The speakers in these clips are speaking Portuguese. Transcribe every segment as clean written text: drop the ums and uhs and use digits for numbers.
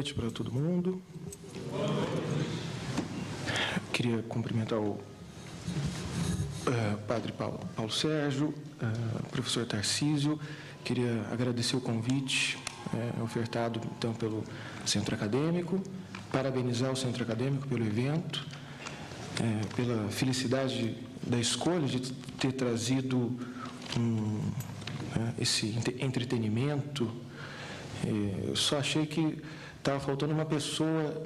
noite para todo mundo. Queria cumprimentar o padre Paulo Sérgio, professor Tarcísio. Queria agradecer o convite ofertado, então, pelo Centro Acadêmico, parabenizar o Centro Acadêmico pelo evento, pela felicidade da escolha de ter trazido esse entretenimento. Eu só achei que estava faltando uma pessoa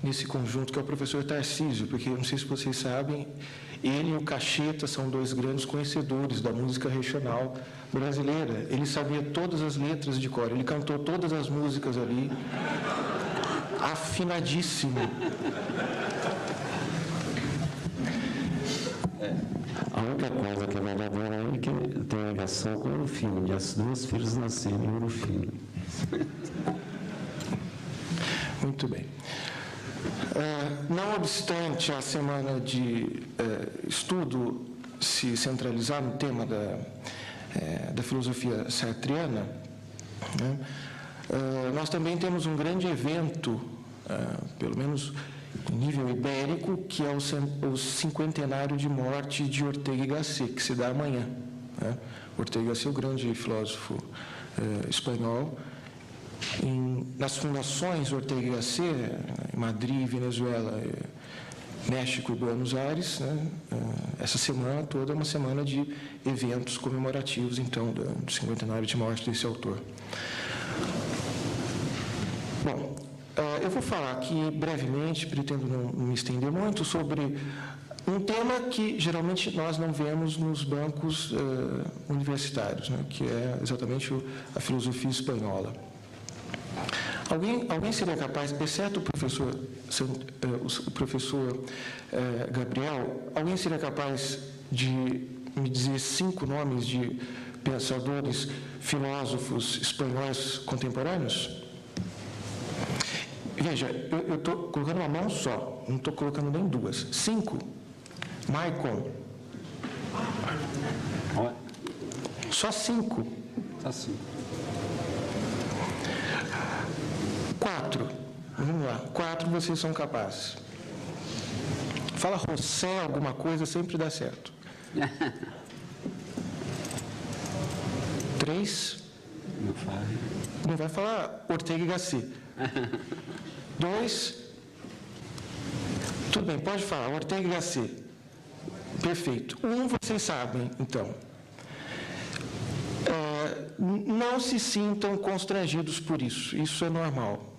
nesse conjunto, que é o professor Tarcísio, porque, não sei se vocês sabem, ele e o Cacheta são dois grandes conhecedores da música regional brasileira. Ele sabia todas as letras de cor, ele cantou todas as músicas ali, afinadíssimo. A única coisa que é verdadeira é que tem ligação com o Urufino, e as duas filhas nasceram em Urufino. Muito bem. Não obstante a semana de estudo se centralizar no tema da filosofia sartreana, nós também temos um grande evento, pelo menos em nível ibérico, que é o cinquentenário de morte de Ortega y Gasset, que se dá amanhã. Ortega y Gasset, o grande filósofo espanhol. Nas fundações Ortega y Gasset, em Madrid, Venezuela, México e Buenos Aires, essa semana toda é uma semana de eventos comemorativos, então, do cinquentenário de morte desse autor. Bom, eu vou falar aqui brevemente, pretendo não me estender muito, sobre um tema que geralmente nós não vemos nos bancos universitários, que é exatamente a filosofia espanhola. Alguém seria capaz, exceto o professor Gabriel, alguém seria capaz de me dizer 5 nomes de pensadores, filósofos espanhóis contemporâneos? Veja, eu estou colocando uma mão só, não estou colocando nem 2. 5. Maicon. Só 5. Só 5. 4. Vamos lá. 4 vocês são capazes. Fala José, alguma coisa, sempre dá certo. 3. Não fala. Não vai falar Ortega y Gasset. 2. Tudo bem, pode falar, Ortega y Gasset. Perfeito. 1 vocês sabem, então. Não se sintam constrangidos por isso. Isso é normal.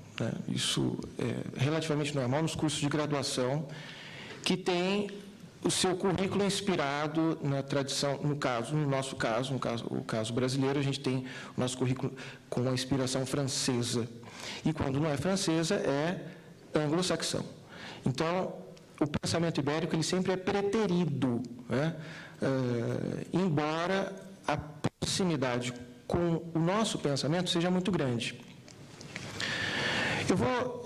Isso é relativamente normal nos cursos de graduação, que tem o seu currículo inspirado na tradição, no nosso caso, o caso brasileiro, a gente tem o nosso currículo com a inspiração francesa. E quando não é francesa, é anglo-saxão. Então, o pensamento ibérico ele sempre é preterido, embora a proximidade com o nosso pensamento seja muito grande. Eu vou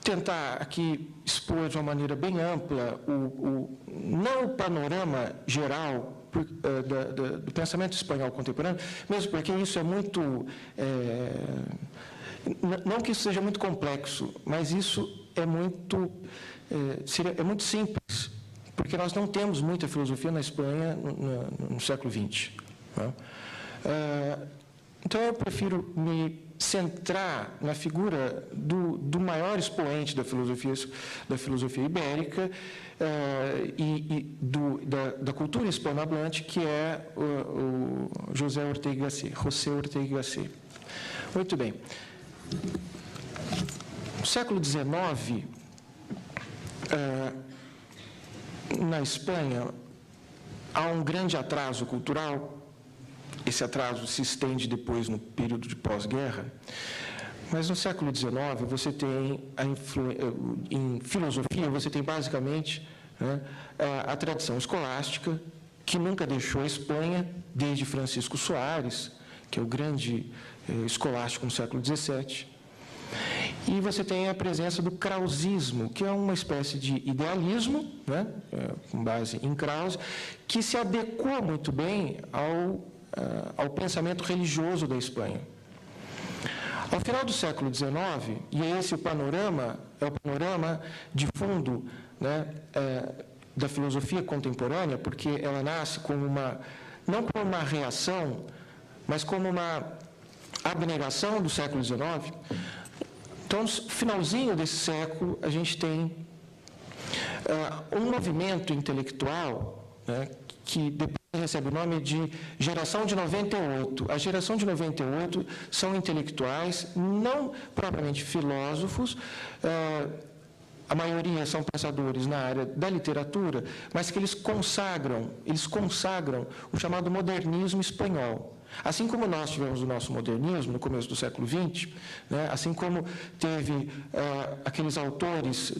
tentar aqui expor de uma maneira bem ampla, não o panorama geral do pensamento espanhol contemporâneo, mesmo porque isso é muito... não que isso seja muito complexo, mas isso é muito simples, porque nós não temos muita filosofia na Espanha no século XX. Então, eu prefiro me centrar na figura do maior expoente da filosofia ibérica e da cultura hispanohablante, que é o José Ortega y Gasset. Muito bem. No século XIX, na Espanha, há um grande atraso cultural. Esse atraso se estende depois no período de pós-guerra, mas no século XIX você tem em filosofia você tem basicamente a tradição escolástica, que nunca deixou a Espanha desde Francisco Soares, que é o grande escolástico no século XVII. E você tem a presença do krausismo, que é uma espécie de idealismo, com base em Krause, que se adequou muito bem ao pensamento religioso da Espanha. Ao final do século XIX, e esse é o panorama de fundo, né, da filosofia contemporânea, porque ela nasce como não como uma reação, mas como uma abnegação do século XIX. Então, no finalzinho desse século, a gente tem um movimento intelectual, né, que depois recebe o nome de Geração de 98. A Geração de 98 são intelectuais, não propriamente filósofos, a maioria são pensadores na área da literatura, mas que eles consagram o chamado modernismo espanhol. Assim como nós tivemos o nosso modernismo no começo do século XX, né, assim como teve aqueles autores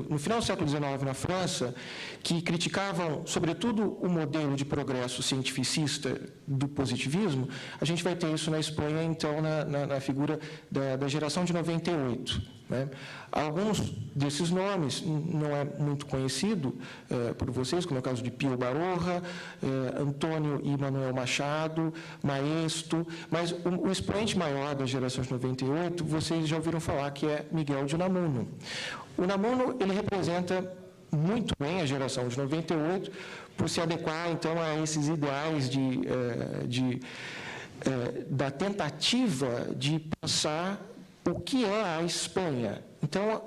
no final do século XIX na França, que criticavam, sobretudo, o modelo de progresso cientificista do positivismo, a gente vai ter isso na Espanha, então, na figura da Geração de 98. Né? Alguns desses nomes não é muito conhecido por vocês, como é o caso de Pío Baroja, Antônio e Manuel Machado, Maestro, mas o expoente maior da Geração de 98, vocês já ouviram falar, que é Miguel de Unamuno. O Unamuno, ele representa muito bem a Geração de 98, por se adequar, então, a esses ideais da tentativa de pensar o que é a Espanha. Então,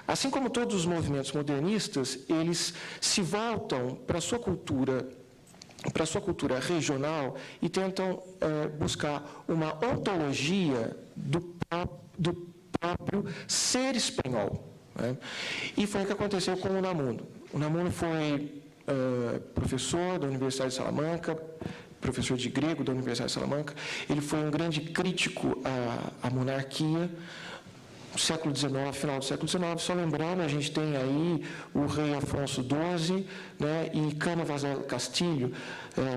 assim como todos os movimentos modernistas, eles se voltam para a sua cultura regional e tentam buscar uma ontologia do próprio ser espanhol. Né? E foi o que aconteceu com o Unamuno. O Unamuno foi professor da Universidade de Salamanca, professor de grego da Universidade de Salamanca. Ele foi um grande crítico à monarquia. No século XIX, final do século XIX, só lembrando, a gente tem aí o rei Afonso XII, né, e Cánovas del Castillo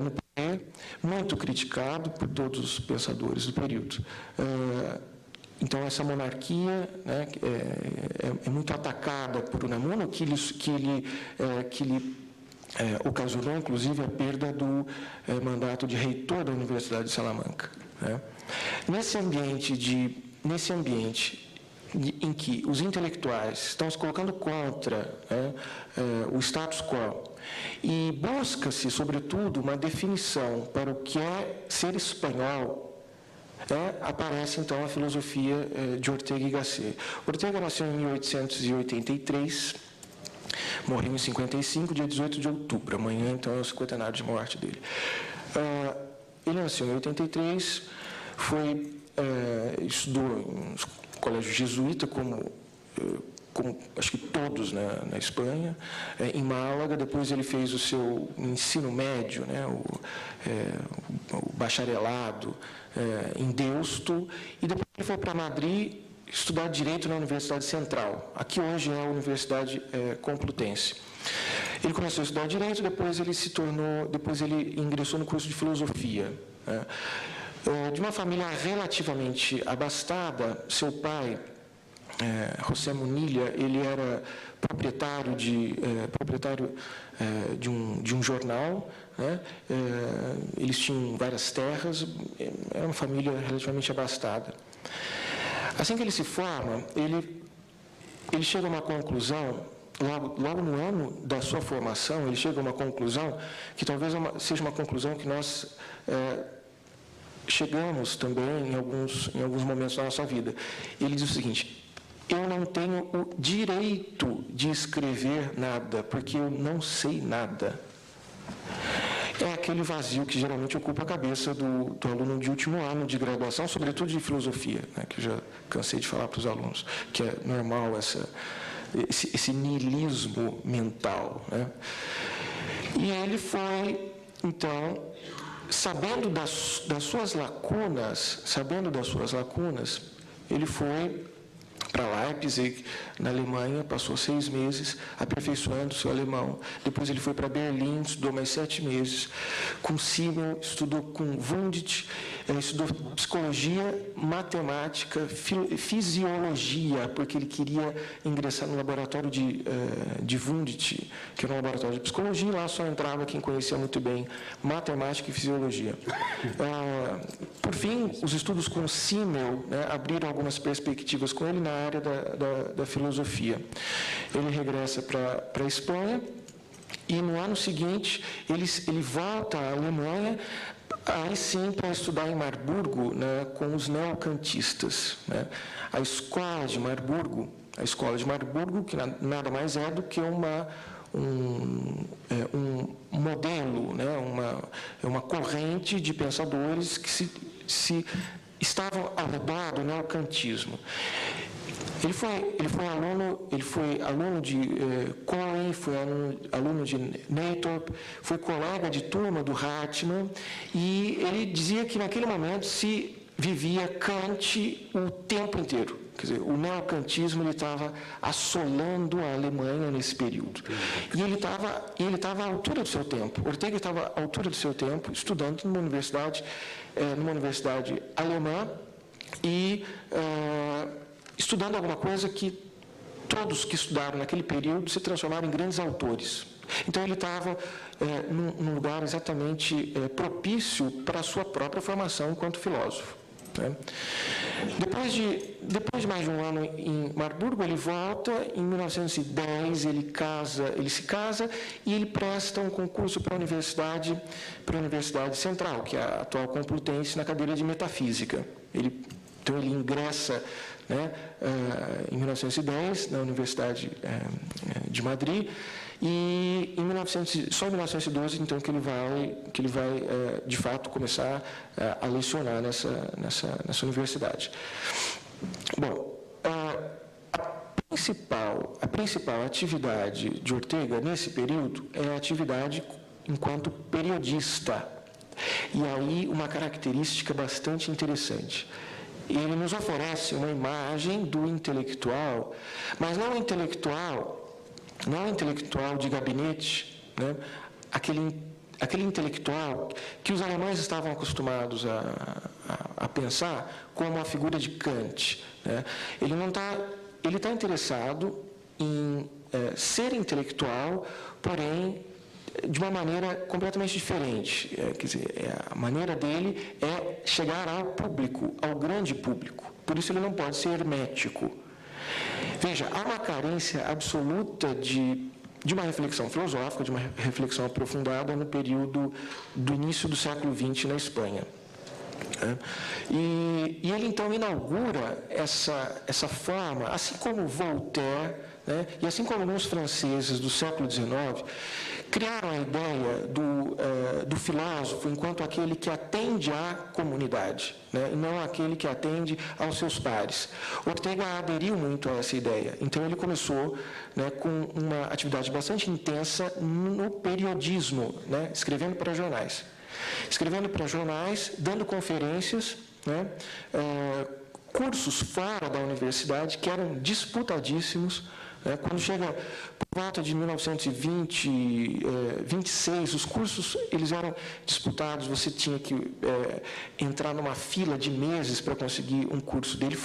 no poder, muito criticado por todos os pensadores do período. Então, essa monarquia, né, é muito atacada por Unamuno, que ele ocasionou, inclusive, a perda do mandato de reitor da Universidade de Salamanca. Né? Nesse ambiente em que os intelectuais estão se colocando contra, né, o status quo, e busca-se, sobretudo, uma definição para o que é ser espanhol, aparece, então, a filosofia de Ortega y Gasset. Ortega nasceu em 1883, morreu em 55, dia 18 de outubro. Amanhã, então, é o cinquentenário de morte dele. Ele nasceu em 83, estudou em colégio jesuíta, como acho que todos na Espanha, em Málaga. Depois ele fez o seu ensino médio, né, o bacharelado em Deusto, e depois ele foi para Madrid estudar Direito na Universidade Central, aqui hoje é a Universidade Complutense. Ele começou a estudar Direito, depois ele ingressou no curso de Filosofia. Né. De uma família relativamente abastada, seu pai, José Munilla, ele era proprietário de um jornal, né? Eles tinham várias terras, era uma família relativamente abastada. Assim que ele se forma, ele chega a uma conclusão, logo no ano da sua formação, ele chega a uma conclusão que talvez seja uma conclusão que nós chegamos também em alguns momentos da nossa vida. Ele diz o seguinte: eu não tenho o direito de escrever nada, porque eu não sei nada. É aquele vazio que geralmente ocupa a cabeça do aluno de último ano de graduação, sobretudo de filosofia, né, que eu já cansei de falar para os alunos, que é normal esse niilismo mental. Né? E ele foi, então, sabendo das suas lacunas, ele foi para Leipzig, na Alemanha, passou 6 meses aperfeiçoando o seu alemão. Depois ele foi para Berlim, estudou mais 7 meses. Com Simmel, estudou com Wundt, Ele estudou psicologia, matemática, fisiologia, porque ele queria ingressar no laboratório de Wundt, que era um laboratório de psicologia, e lá só entrava quem conhecia muito bem matemática e fisiologia. Por fim, os estudos com Simmel, né, abriram algumas perspectivas com ele na área da filosofia. Ele regressa para a Espanha e, no ano seguinte, ele volta à Alemanha, aí sim para estudar em Marburgo, né, com os neocantistas. Né. A escola de Marburgo, que nada mais é do que um modelo, né, uma corrente de pensadores que se estavam ao redor do neocantismo. Ele foi aluno de Cohen, foi aluno de Neythorp, foi colega de turma do Hartmann, e ele dizia que naquele momento se vivia Kant o tempo inteiro. Quer dizer, o neocantismo estava assolando a Alemanha nesse período. E ele estava à altura do seu tempo. Ortega estava à altura do seu tempo, estudando numa universidade alemã e estudando alguma coisa que todos que estudaram naquele período se transformaram em grandes autores. Então, ele estava num lugar exatamente propício para a sua própria formação enquanto filósofo. Né? Depois de mais de um ano em Marburgo, ele volta. Em 1910, ele se casa e ele presta um concurso para a Universidade Central, que é a atual Complutense, na cadeira de Metafísica. Então, ele ingressa, né, em 1910 na Universidade de Madrid, e só em 1912 então que ele vai de fato começar a lecionar nessa universidade. Bom, a principal atividade de Ortega nesse período é a atividade enquanto periodista. E aí uma característica bastante interessante. Ele nos oferece uma imagem do intelectual, mas não um intelectual de gabinete, né? aquele intelectual que os alemães estavam acostumados a pensar como a figura de Kant. Né? Ele está interessado em ser intelectual, porém de uma maneira completamente diferente. Quer dizer, a maneira dele é chegar ao público, ao grande público. Por isso ele não pode ser hermético. Veja, há uma carência absoluta de uma reflexão filosófica, de uma reflexão aprofundada no período do início do século XX na Espanha. E ele, então, inaugura essa forma, assim como Voltaire, né, e assim como alguns franceses do século XIX, criaram a ideia do filósofo enquanto aquele que atende à comunidade, né, e não aquele que atende aos seus pares. Ortega aderiu muito a essa ideia. Então, ele começou, né, com uma atividade bastante intensa no periodismo, né, escrevendo para jornais. Dando conferências, né, cursos fora da universidade que eram disputadíssimos. Quando chega por volta de 1926, os cursos eles eram disputados, você tinha que entrar numa fila de meses para conseguir um curso dele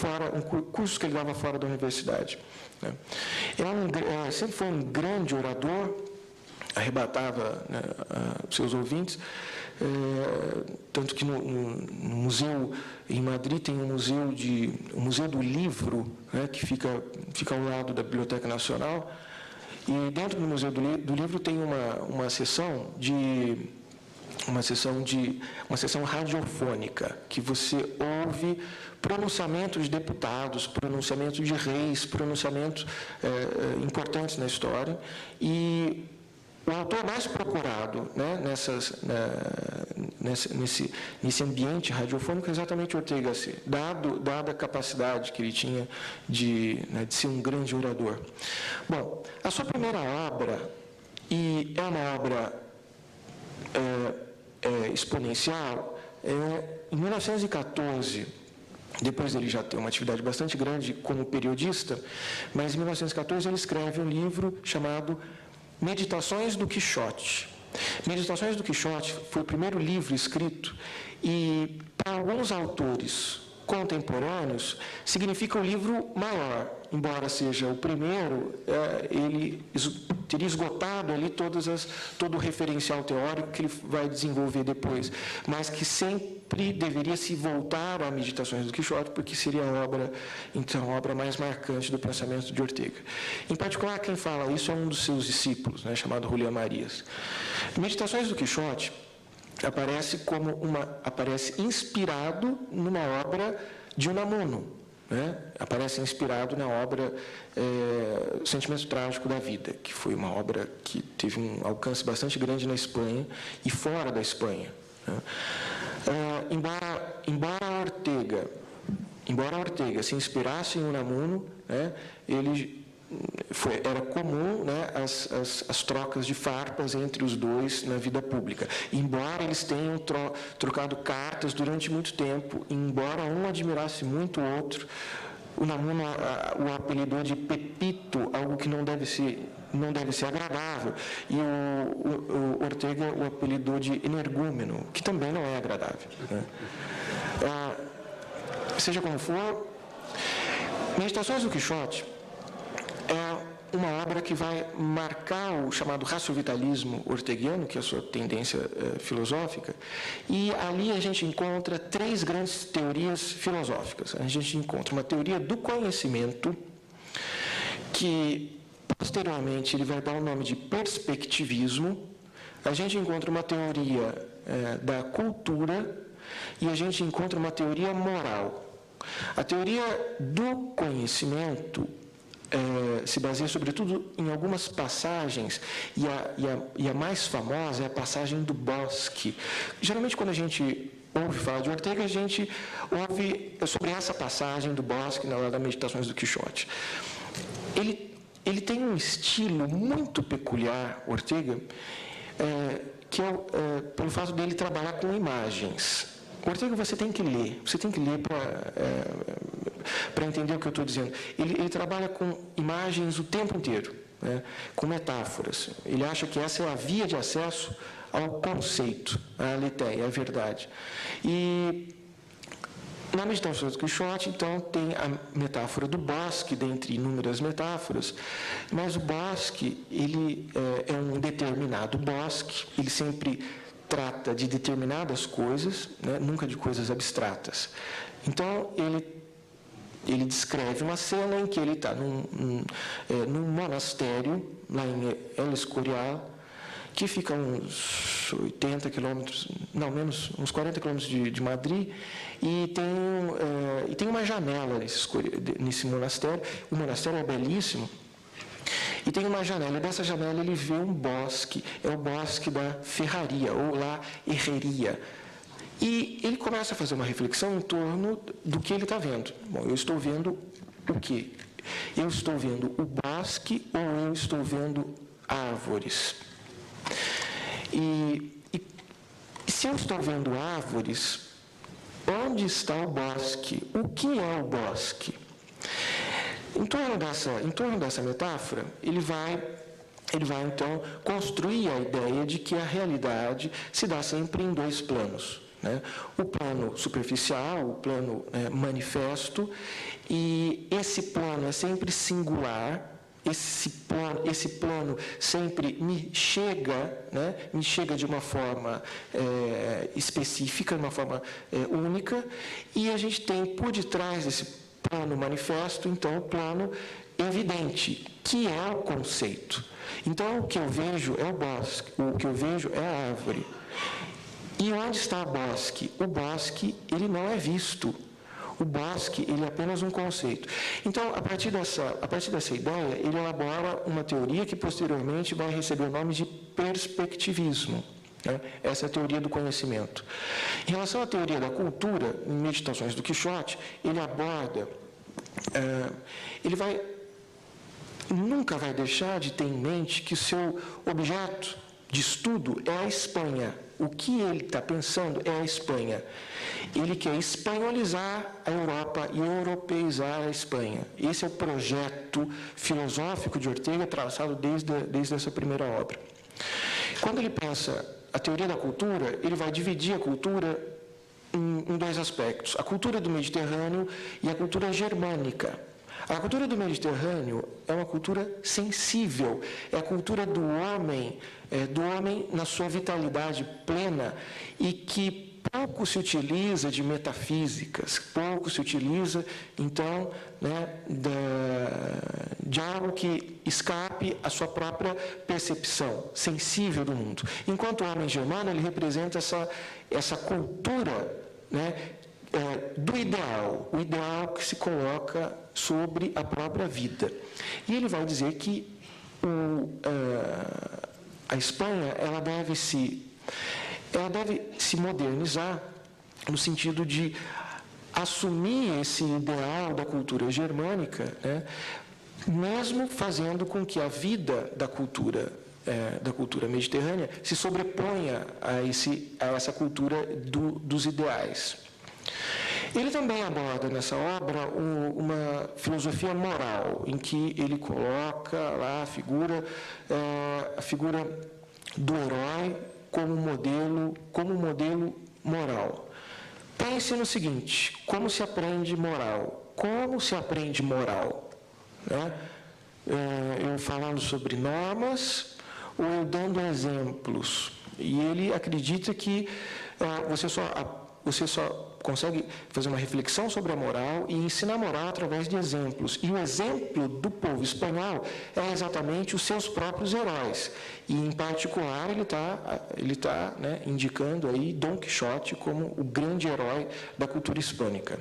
curso que ele dava fora da universidade. Né. Sempre foi um grande orador, arrebatava, né, seus ouvintes, tanto que no museu em Madrid tem um museu do livro, né, que fica ao lado da Biblioteca Nacional, e dentro do Museu do Livro tem uma sessão radiofônica, que você ouve pronunciamentos de deputados, pronunciamentos de reis, pronunciamentos importantes na história, e o autor mais procurado, né, nesse ambiente radiofônico é exatamente Ortega y Gasset, dada a capacidade que ele tinha de ser um grande orador. Bom, a sua primeira obra, e é uma obra exponencial, em 1914, depois dele já ter uma atividade bastante grande como periodista, mas em 1914 ele escreve um livro chamado Meditações do Quixote. Meditações do Quixote foi o primeiro livro escrito e, para alguns autores contemporâneos, significa o livro maior. Embora seja o primeiro, ele teria esgotado ali todo o referencial teórico que ele vai desenvolver depois, mas que sempre deveria se voltar a Meditações do Quixote, porque seria a obra mais marcante do pensamento de Ortega. Em particular, quem fala isso é um dos seus discípulos, chamado Julián Marías. Meditações do Quixote aparece inspirado numa obra de Unamuno, aparece inspirado na obra O Sentimento Trágico da Vida, que foi uma obra que teve um alcance bastante grande na Espanha e fora da Espanha. Embora Ortega se inspirasse em Unamuno, era comum as trocas de farpas entre os dois na vida pública. Embora eles tenham trocado cartas durante muito tempo, embora um admirasse muito o outro, Unamuno o apelidou de Pepito, algo que não deve ser agradável, e o Ortega o apelidou de Energúmeno, que também não é agradável. Seja como for, Meditações do Quixote é uma obra que vai marcar o chamado raciovitalismo orteguiano, que é a sua tendência filosófica, e ali a gente encontra três grandes teorias filosóficas. A gente encontra uma teoria do conhecimento, que posteriormente ele vai dar o nome de perspectivismo. A gente encontra uma teoria da cultura e a gente encontra uma teoria moral. A teoria do conhecimento se baseia, sobretudo, em algumas passagens, e a mais famosa é a passagem do Bosque. Geralmente, quando a gente ouve falar de Ortega, a gente ouve sobre essa passagem do Bosque na hora das Meditações do Quixote. Ele tem um estilo muito peculiar, Ortega, que é pelo fato dele trabalhar com imagens. Ortega, você tem que ler para entender o que eu estou dizendo. Ele trabalha com imagens o tempo inteiro, com metáforas. Ele acha que essa é a via de acesso ao conceito, à aletheia, à verdade. E na Meditação do Quixote, então, tem a metáfora do bosque, dentre inúmeras metáforas, mas o bosque, ele é um determinado bosque, ele sempre trata de determinadas coisas, nunca de coisas abstratas. Então, ele descreve uma cena em que ele está num monastério, lá em El Escorial, que fica uns 80 quilômetros, não, menos, uns 40 quilômetros de Madrid, e tem uma janela nesse monastério. O monastério é belíssimo, e tem uma janela, e dessa janela ele vê um bosque, é o bosque da Ferraria, ou La Herreria. E ele começa a fazer uma reflexão em torno do que ele está vendo. Bom, eu estou vendo o quê? Eu estou vendo o bosque ou eu estou vendo árvores? E se eu estou vendo árvores, onde está o bosque? O que é o bosque? Em torno dessa metáfora, ele vai então construir a ideia de que a realidade se dá sempre em dois planos. O plano superficial, o plano manifesto, e esse plano é sempre singular. Esse plano sempre me chega de uma forma específica, de uma forma única, e a gente tem por detrás desse plano manifesto, então, o plano evidente, que é o conceito. Então, o que eu vejo é o bosque, o que eu vejo é a árvore. E onde está o bosque? O bosque, ele não é visto. O bosque, ele é apenas um conceito. Então, a partir dessa ideia, ele elabora uma teoria que, posteriormente, vai receber o nome de perspectivismo. Essa é a teoria do conhecimento. Em relação à teoria da cultura, em Meditações do Quixote, ele aborda, nunca vai deixar de ter em mente que o seu objeto de estudo é a Espanha. O que ele está pensando é a Espanha. Ele quer espanholizar a Europa e europeizar a Espanha. Esse é o projeto filosófico de Ortega, traçado desde essa primeira obra. Quando ele pensa a teoria da cultura, ele vai dividir a cultura em dois aspectos: a cultura do Mediterrâneo e a cultura germânica. A cultura do Mediterrâneo é uma cultura sensível, é a cultura do homem na sua vitalidade plena, e que pouco se utiliza de metafísicas, pouco se utiliza, então, de algo que escape à sua própria percepção sensível do mundo. Enquanto o homem germano, ele representa essa cultura, do ideal, o ideal que se coloca sobre a própria vida. E ele vai dizer que a Espanha ela deve se modernizar no sentido de assumir esse ideal da cultura germânica, mesmo fazendo com que a vida da cultura mediterrânea se sobreponha a essa cultura dos ideais. Ele também aborda nessa obra uma filosofia moral, em que ele coloca lá a figura do herói como modelo moral. Pense no seguinte: como se aprende moral? Como se aprende moral? Eu falando sobre normas ou eu dando exemplos? E ele acredita que você só consegue fazer uma reflexão sobre a moral e ensinar a moral através de exemplos. E o exemplo do povo espanhol é exatamente os seus próprios heróis. E, em particular, ele tá indicando aí Dom Quixote como o grande herói da cultura hispânica.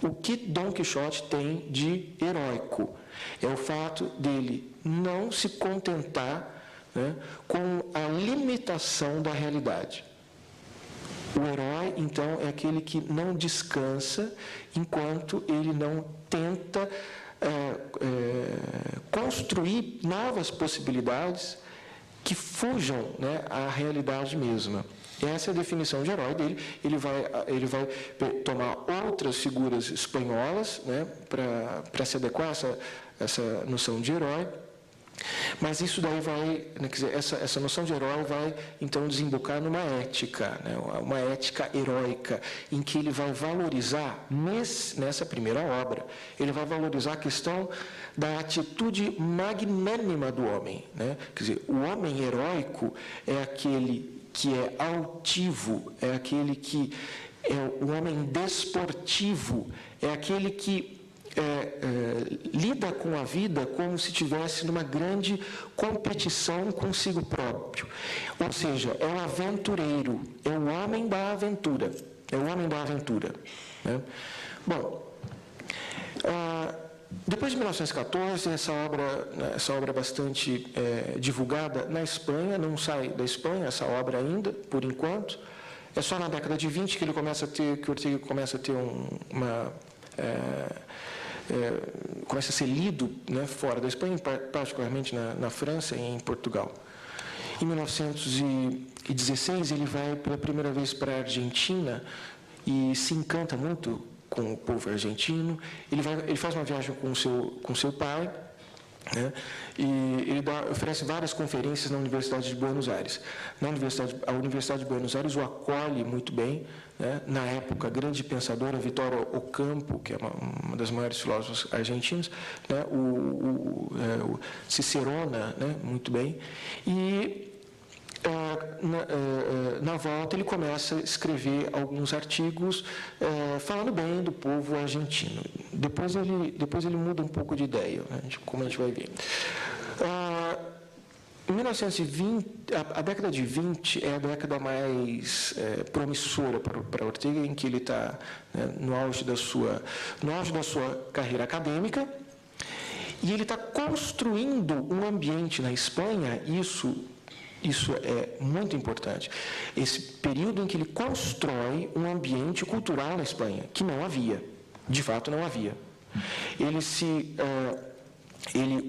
O que Dom Quixote tem de heróico é o fato dele não se contentar com a limitação da realidade. O herói, então, é aquele que não descansa enquanto ele não tenta construir novas possibilidades que fujam à realidade mesma. Essa é a definição de herói dele. Ele vai tomar outras figuras espanholas para se adequar a essa noção de herói. Mas isso daí essa noção de herói vai, então, desembocar numa ética, uma ética heróica, em que ele vai valorizar, nessa primeira obra, ele vai valorizar a questão da atitude magnânima do homem. Quer dizer, o homem heróico é aquele que é altivo, é aquele que é o homem desportivo, é aquele que lida com a vida como se estivesse numa grande competição consigo próprio. Ou seja, é o aventureiro, é o homem da aventura. É o homem da aventura. Bom, depois de 1914, essa obra bastante divulgada na Espanha, não sai da Espanha essa obra ainda, por enquanto. É só na década de 20 que Ortega começa a ter começa a ser lido fora da Espanha, particularmente na França e em Portugal. Em 1916, ele vai pela primeira vez para a Argentina e se encanta muito com o povo argentino. Ele faz uma viagem com seu pai, e ele oferece várias conferências na Universidade de Buenos Aires. A Universidade de Buenos Aires o acolhe muito bem. Na época, a grande pensadora Vitória Ocampo, que é uma das maiores filósofas argentinas, o Cicerona, muito bem. E na volta ele começa a escrever alguns artigos falando bem do povo argentino. Depois ele muda um pouco de ideia, como a gente vai ver. Em 1920, a década de 20 é a década mais promissora para Ortega, em que ele está no auge da sua carreira acadêmica, e ele está construindo um ambiente na Espanha. Isso é muito importante. Esse período em que ele constrói um ambiente cultural na Espanha, que não havia, de fato não havia. Ele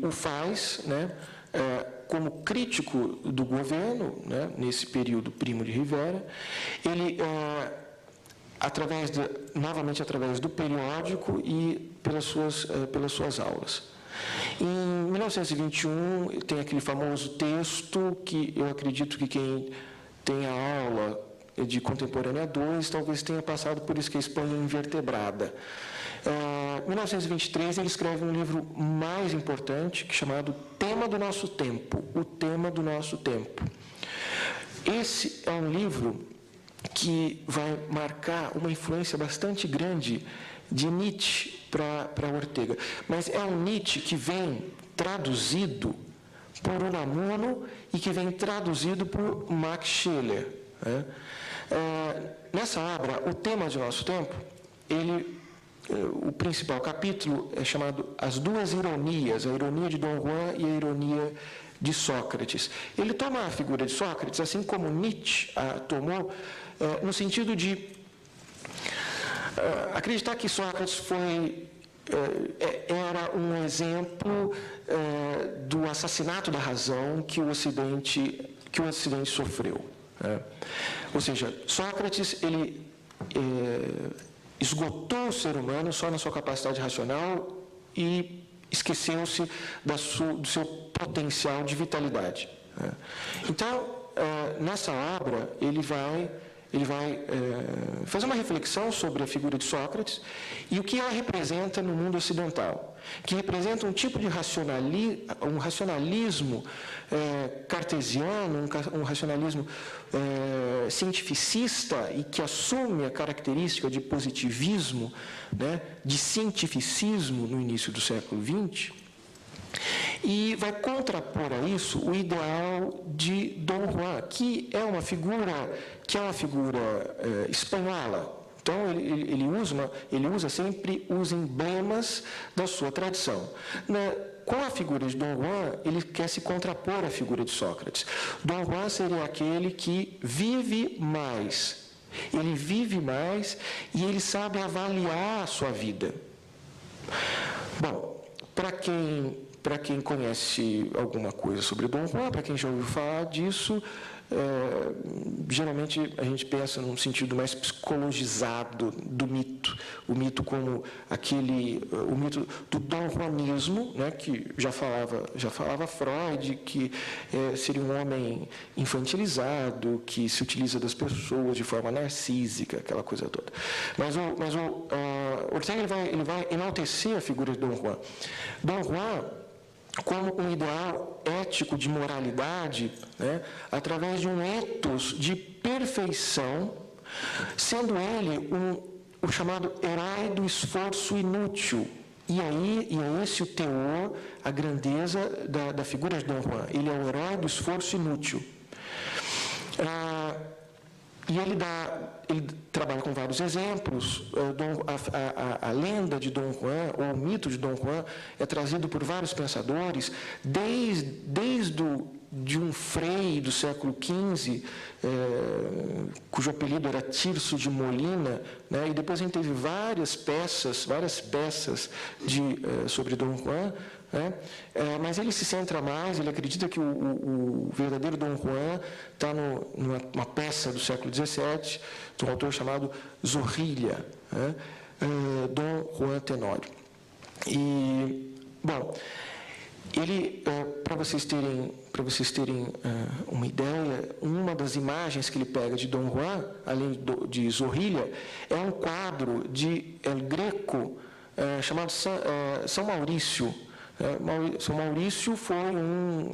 o faz, como crítico do governo, nesse período Primo de Rivera. Ele, novamente através do periódico e pelas suas aulas. Em 1921, tem aquele famoso texto que eu acredito que quem tem a aula de Contemporânea 2 talvez tenha passado por isso, que é a Espanha Invertebrada. Em 1923, ele escreve um livro mais importante, chamado Tema do Nosso Tempo, O Tema do Nosso Tempo. Esse é um livro que vai marcar uma influência bastante grande de Nietzsche para Ortega. Mas é um Nietzsche que vem traduzido por Unamuno e que vem traduzido por Max Scheler. Né? Nessa obra, O Tema do Nosso Tempo, o principal capítulo é chamado As Duas Ironias, a ironia de Dom Juan e a ironia de Sócrates. Ele toma a figura de Sócrates, assim como Nietzsche a tomou, no sentido de acreditar que Sócrates era um exemplo do assassinato da razão que o Ocidente sofreu. Ou seja, Sócrates ele esgotou o ser humano só na sua capacidade racional e esqueceu-se do seu potencial de vitalidade. Então, nessa obra, ele vai fazer uma reflexão sobre a figura de Sócrates e o que ela representa no mundo ocidental, que representa um tipo de racionalismo cartesiano, um racionalismo cientificista e que assume a característica de positivismo, né, de cientificismo no início do século XX, e vai contrapor a isso o ideal de Dom Juan, que é uma figura espanhola. Então, ele usa sempre os emblemas da sua tradição. Com a figura de Dom Juan, ele quer se contrapor à figura de Sócrates. Dom Juan seria aquele que vive mais. Ele vive mais e ele sabe avaliar a sua vida. Bom, para quem conhece alguma coisa sobre Dom Juan, para quem já ouviu falar disso, geralmente a gente pensa num sentido mais psicologizado do mito. O mito como o mito do Dom Juanismo, né, que já falava Freud, que seria um homem infantilizado, que se utiliza das pessoas de forma narcísica, aquela coisa toda. Mas o Ortega ele vai enaltecer a figura de Dom Juan. Dom Juan como um ideal ético de moralidade, né, através de um ethos de perfeição, sendo ele o chamado herói do esforço inútil. E é esse o teor, a grandeza da figura de Dom Juan. Ele é o herói do esforço inútil. E ele trabalha com vários exemplos. A lenda de Dom Juan, ou o mito de Dom Juan, é trazido por vários pensadores, desde um frei do século XV, cujo apelido era Tirso de Molina, né, e depois a gente teve várias peças sobre Dom Juan, né, mas ele se centra mais, ele acredita que o verdadeiro Dom Juan está numa peça do século XVII, de um autor chamado Zorrilla, né, Dom Juan Tenório. E, bom, ele, para vocês terem uma ideia, uma das imagens que ele pega de Dom Juan, além de Zorrilla, é um quadro de El Greco chamado São Maurício. São Maurício foi um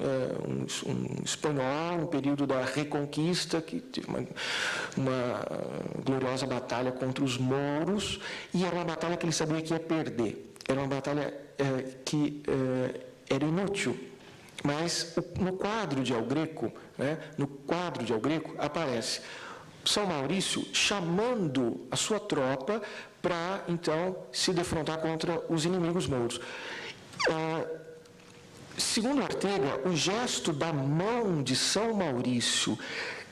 espanhol, no período da Reconquista, que teve uma gloriosa batalha contra os mouros, e era uma batalha que ele sabia que ia perder. Era uma batalha que era inútil. Mas no quadro de El Greco, né, aparece São Maurício chamando a sua tropa para, então, se defrontar contra os inimigos mouros. Segundo Ortega, o gesto da mão de São Maurício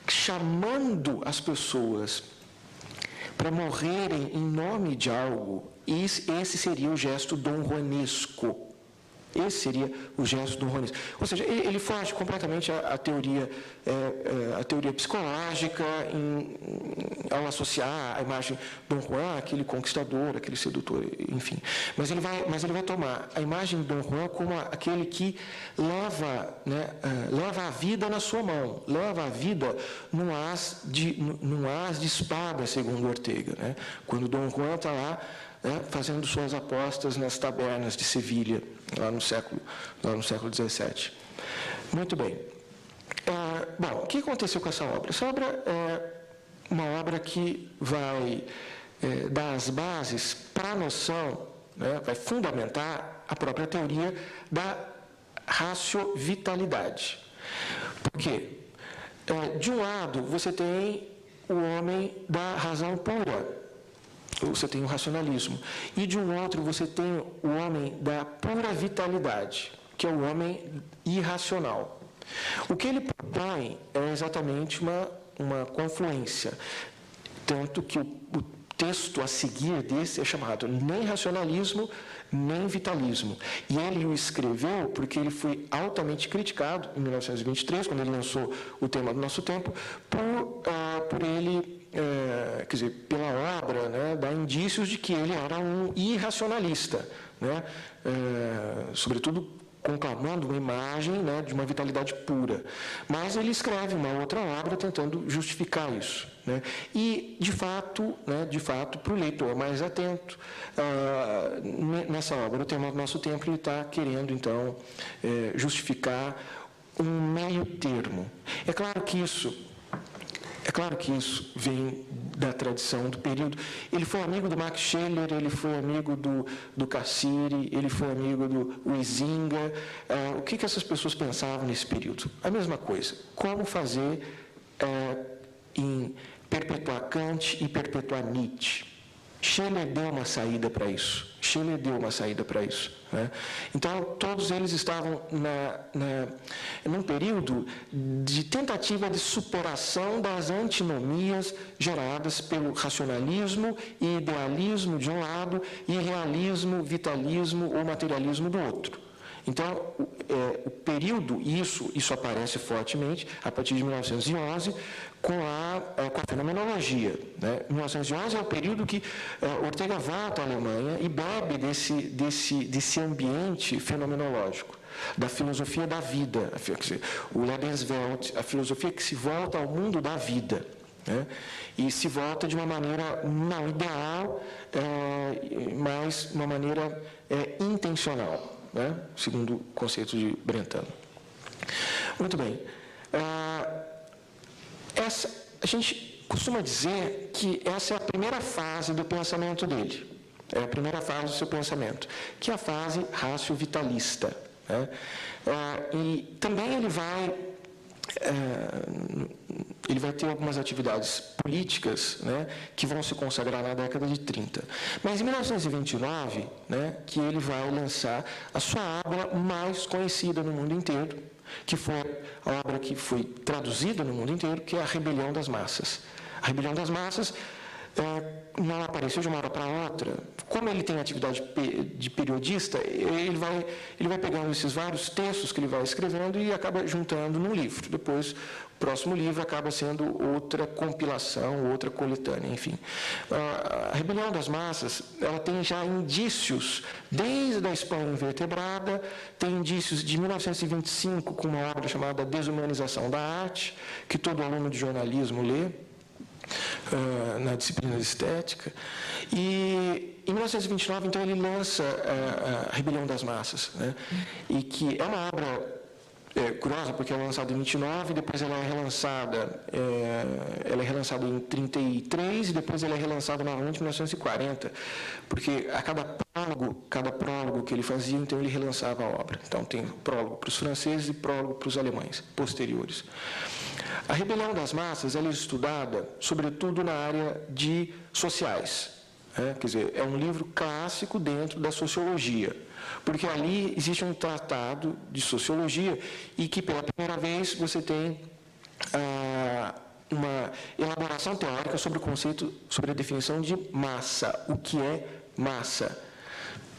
chamando as pessoas para morrerem em nome de algo, esse seria o gesto donjuanesco. Esse seria o gesto donjuanesco. Ou seja, ele foge completamente à teoria psicológica ao associar a imagem de Dom Juan, aquele conquistador, aquele sedutor, enfim. Mas ele vai tomar a imagem de Dom Juan como aquele que leva, né, leva a vida na sua mão, leva a vida num haz de espada, segundo Ortega, né? Quando Dom Juan está lá, né, fazendo suas apostas nas tabernas de Sevilha, lá no século XVII. Muito bem. Bom, o que aconteceu com essa obra? Essa obra é uma obra que vai dar as bases para a noção, né, vai fundamentar a própria teoria da raciovitalidade. Por quê? De um lado, você tem o homem da razão pura, você tem o racionalismo, e de um outro você tem o homem da pura vitalidade, que é o homem irracional. O que ele propõe é exatamente uma confluência, tanto que o texto a seguir desse é chamado nem racionalismo, nem vitalismo. E ele o escreveu porque ele foi altamente criticado, em 1923, quando ele lançou O Tema do Nosso Tempo, por ele, quer dizer, pela obra, né, dar indícios de que ele era um irracionalista, né, sobretudo conclamando uma imagem, né, de uma vitalidade pura. Mas ele escreve uma outra obra tentando justificar isso, né? E, de fato, para o leitor mais atento, nessa obra, O Tema do Nosso Tempo, ele está querendo, então, justificar um meio termo. É claro que isso vem da tradição do período. Ele foi amigo do Max Scheler, ele foi amigo do Cassiri, ele foi amigo do Huizinga. O que essas pessoas pensavam nesse período? A mesma coisa. Como fazer em perpetuar Kant e perpetuar Nietzsche? Scheler deu uma saída para isso. Né? Então, todos eles estavam num período de tentativa de superação das antinomias geradas pelo racionalismo e idealismo de um lado e realismo, vitalismo ou materialismo do outro. Então, o período, isso aparece fortemente a partir de 1911, com a fenomenologia. Né? 1911 é o período que Ortega volta à Alemanha e bebe desse ambiente fenomenológico, da filosofia da vida, o Lebenswelt, a filosofia que se volta ao mundo da vida. Né? E se volta de uma maneira não ideal, mas uma maneira intencional. Né? Segundo o conceito de Brentano. Muito bem. A gente costuma dizer que essa é a primeira fase do pensamento dele. É a primeira fase do seu pensamento, que é a fase raciovitalista. Né? E também ele vai ter algumas atividades políticas, né, que vão se consagrar na década de 30. Mas em 1929, né, que ele vai lançar a sua obra mais conhecida no mundo inteiro, que foi a obra que foi traduzida no mundo inteiro, que é A Rebelião das Massas. A Rebelião das Massas não apareceu de uma hora para outra. Como ele tem atividade de periodista, ele vai pegando esses vários textos que ele vai escrevendo e acaba juntando num livro. Depois, o próximo livro acaba sendo outra compilação, outra coletânea, enfim. A Rebelião das Massas, ela tem já indícios, desde a Espanha Invertebrada, tem indícios de 1925, com uma obra chamada Desumanização da Arte, que todo aluno de jornalismo lê, na disciplina de estética. E em 1929, então, ele lança a Rebelião das Massas, né? E que é uma obra curiosa, porque é lançada em 29, depois ela é relançada em 33 e depois ela é relançada novamente em 1940, porque a cada prólogo que ele fazia, então ele relançava a obra. Então tem prólogo para os franceses e prólogo para os alemães posteriores. A Rebelião das Massas ela é estudada, sobretudo, na área de sociais. Quer dizer, é um livro clássico dentro da sociologia, porque ali existe um tratado de sociologia e que, pela primeira vez, você tem uma elaboração teórica sobre o conceito, sobre a definição de massa. O que é massa?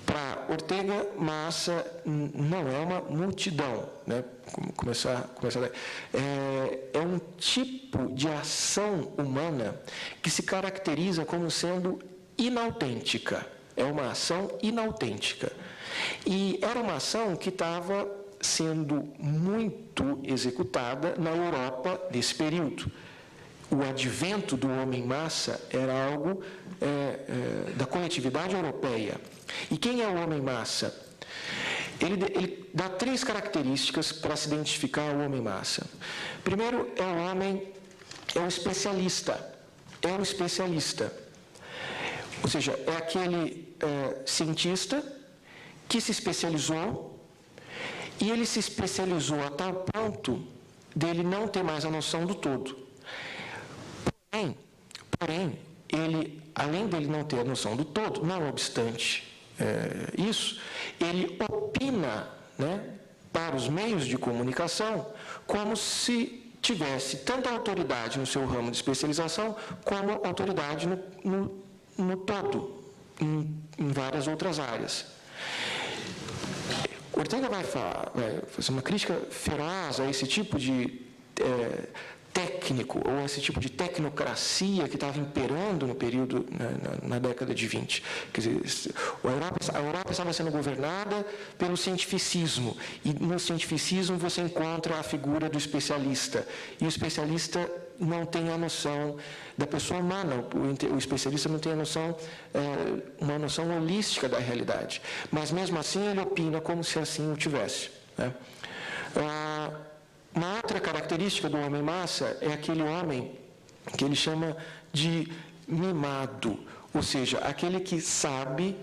Para Ortega, massa não é uma multidão, né? Começar é um tipo de ação humana que se caracteriza como sendo inautêntica. É uma ação inautêntica. E era uma ação que estava sendo muito executada na Europa desse período. O advento do homem-massa era algo da coletividade europeia. E quem é o homem-massa? Ele dá 3 características para se identificar o homem-massa. Primeiro, é o especialista. É o especialista. Ou seja, é aquele cientista que se especializou, e ele se especializou a tal ponto dele não ter mais a noção do todo. Porém, ele, além dele não ter a noção do todo, não obstante isso, ele opina, né, para os meios de comunicação como se tivesse tanta autoridade no seu ramo de especialização como autoridade no todo, em várias outras áreas. Ortega vai fazer uma crítica feroz a esse tipo de técnico, ou esse tipo de tecnocracia que estava imperando no período, na década de 20. Quer dizer, a Europa estava sendo governada pelo cientificismo, e no cientificismo você encontra a figura do especialista, e o especialista não tem a noção da pessoa humana, o especialista não tem a noção, uma noção holística da realidade, mas mesmo assim ele opina como se assim o tivesse, né? Uma outra característica do homem-massa é aquele homem que ele chama de mimado, ou seja, aquele que sabe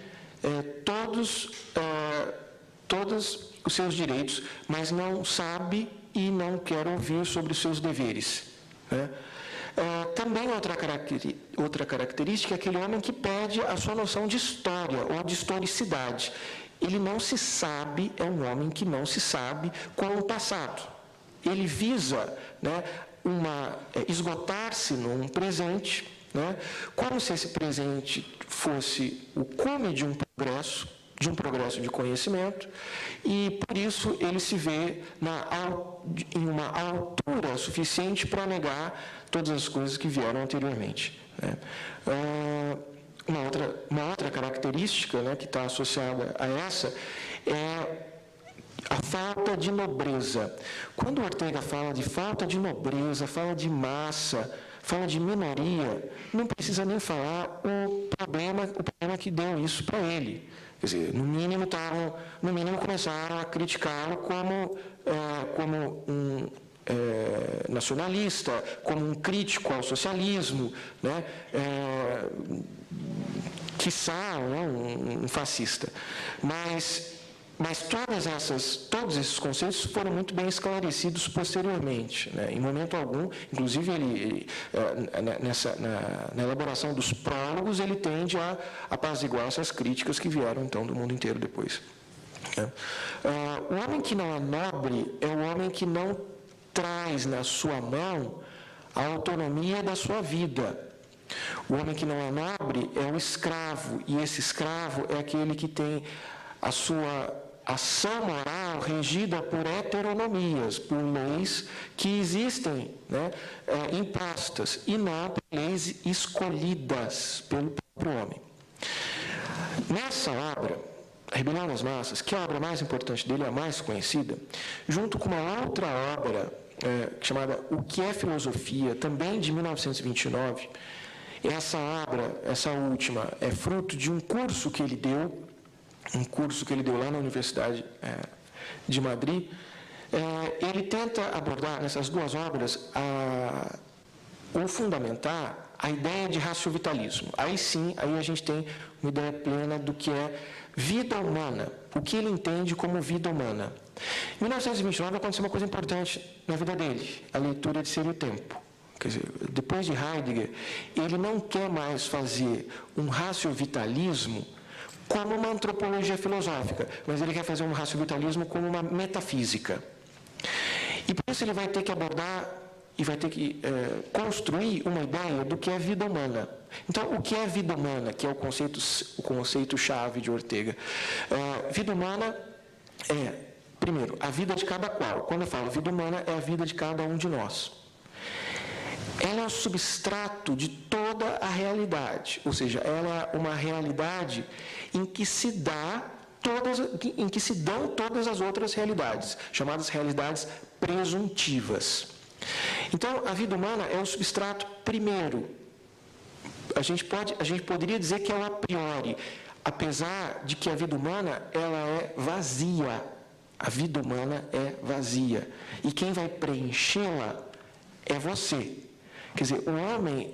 todos os seus direitos, mas não sabe e não quer ouvir sobre os seus deveres, né? Também outra característica é aquele homem que perde a sua noção de história ou de historicidade. Ele não se sabe, é um homem que não se sabe com o passado. Ele visa, né, esgotar-se num presente, né, como se esse presente fosse o cume de um progresso de conhecimento, e por isso ele se vê em uma altura suficiente para negar todas as coisas que vieram anteriormente, né. Uma outra característica, né, que está associada a essa é a falta de nobreza. Quando Ortega fala de falta de nobreza, fala de massa, fala de minoria, não precisa nem falar o problema que deu isso para ele. Quer dizer, no mínimo começaram a criticá-lo como um nacionalista, como um crítico ao socialismo, né? Quiçá, um fascista. Mas todos esses conceitos foram muito bem esclarecidos posteriormente, né? Em momento algum, inclusive na elaboração dos prólogos, ele tende a apaziguar essas críticas que vieram então do mundo inteiro depois. O homem que não é nobre é o homem que não traz na sua mão a autonomia da sua vida. O homem que não é nobre é o escravo, e esse escravo é aquele que tem a sua ação moral regida por heteronomias, por leis que existem, né, impostas, e não por leis escolhidas pelo próprio homem. Nessa obra, A Rebelião das Massas, que é a obra mais importante dele, a mais conhecida, junto com uma outra obra chamada O que é Filosofia, também de 1929, essa obra, essa última, é fruto de um curso que ele deu lá na Universidade de Madrid. Ele tenta abordar nessas duas obras ou fundamentar a ideia de raciovitalismo. Aí sim, aí a gente tem uma ideia plena do que é vida humana, o que ele entende como vida humana. Em 1929 aconteceu uma coisa importante na vida dele, a leitura de Ser e o Tempo. Quer dizer, depois de Heidegger, ele não quer mais fazer um raciovitalismo como uma antropologia filosófica, mas ele quer fazer um raciovitalismo como uma metafísica. E por isso ele vai ter que abordar e vai ter que construir uma ideia do que é vida humana. Então, o que é vida humana, que é o conceito-chave de Ortega? Vida humana é, primeiro, a vida de cada qual. Quando eu falo vida humana, é a vida de cada um de nós. Ela é o substrato de toda a realidade, ou seja, ela é uma realidade em que se dão todas as outras realidades, chamadas realidades presuntivas. Então, a vida humana é o substrato primeiro. A gente poderia dizer que é o a priori, apesar de que a vida humana ela é vazia. A vida humana é vazia. E quem vai preenchê-la é você. Quer dizer, o homem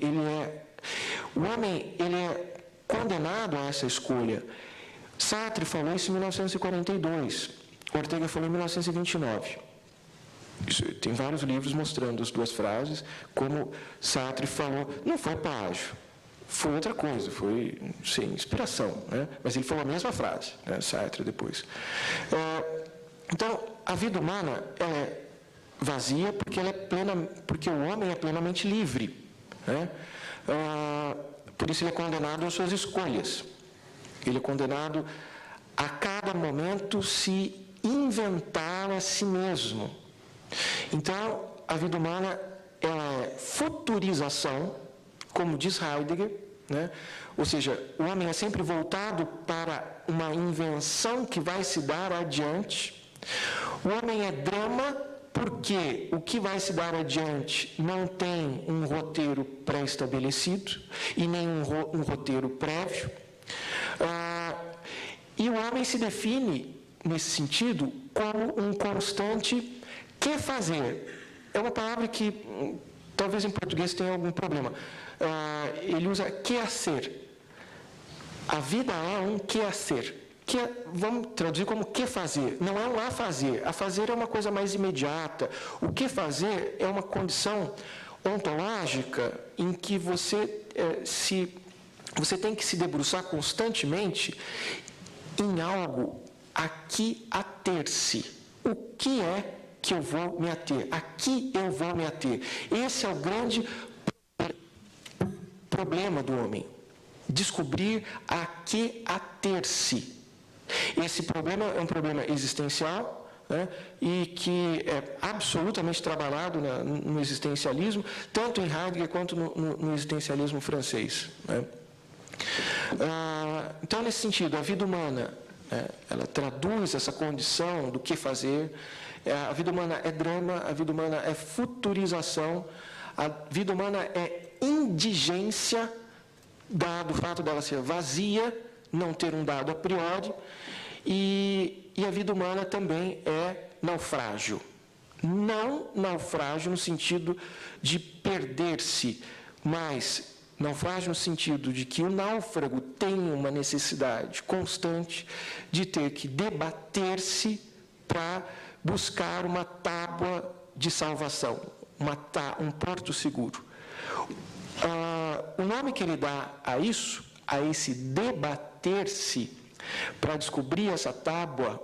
ele é condenado a essa escolha. Sartre falou isso em 1942. Ortega falou em 1929. Tem vários livros mostrando as duas frases, como Sartre falou. Não foi plágio, foi outra coisa, foi sem inspiração, né? Mas ele falou a mesma frase, né? Sartre depois. Então, a vida humana é vazia porque o homem é plenamente livre, né? Por isso ele é condenado às suas escolhas. Ele é condenado a cada momento se inventar a si mesmo. Então, a vida humana é futurização, como diz Heidegger, né? Ou seja, o homem é sempre voltado para uma invenção que vai se dar adiante. O homem é drama porque o que vai se dar adiante não tem um roteiro pré-estabelecido e nem um roteiro prévio. E o homem se define, nesse sentido, como um constante que fazer. É uma palavra que talvez em português tenha algum problema. Ele usa que a ser. A vida é um que a ser. Vamos traduzir como que fazer. Não é um a fazer. A fazer é uma coisa mais imediata. O que fazer é uma condição ontológica em que você tem que se debruçar constantemente em algo a que ater-se. O que é que eu vou me ater? Aqui eu vou me ater. Esse é o grande problema do homem. Descobrir a que ater-se. Esse problema é um problema existencial, né, e que é absolutamente trabalhado no existencialismo, tanto em Heidegger quanto no existencialismo francês, né. Então, nesse sentido, a vida humana, ela traduz essa condição do que fazer. A vida humana é drama, a vida humana é futurização, a vida humana é indigência, dado o fato dela ser vazia, não ter um dado a priori, e a vida humana também é naufrágio. Não naufrágio no sentido de perder-se, mas naufrágio no sentido de que o náufrago tem uma necessidade constante de ter que debater-se para buscar uma tábua de salvação, um porto seguro. O nome que ele dá a isso, a esse debater-se para descobrir essa tábua,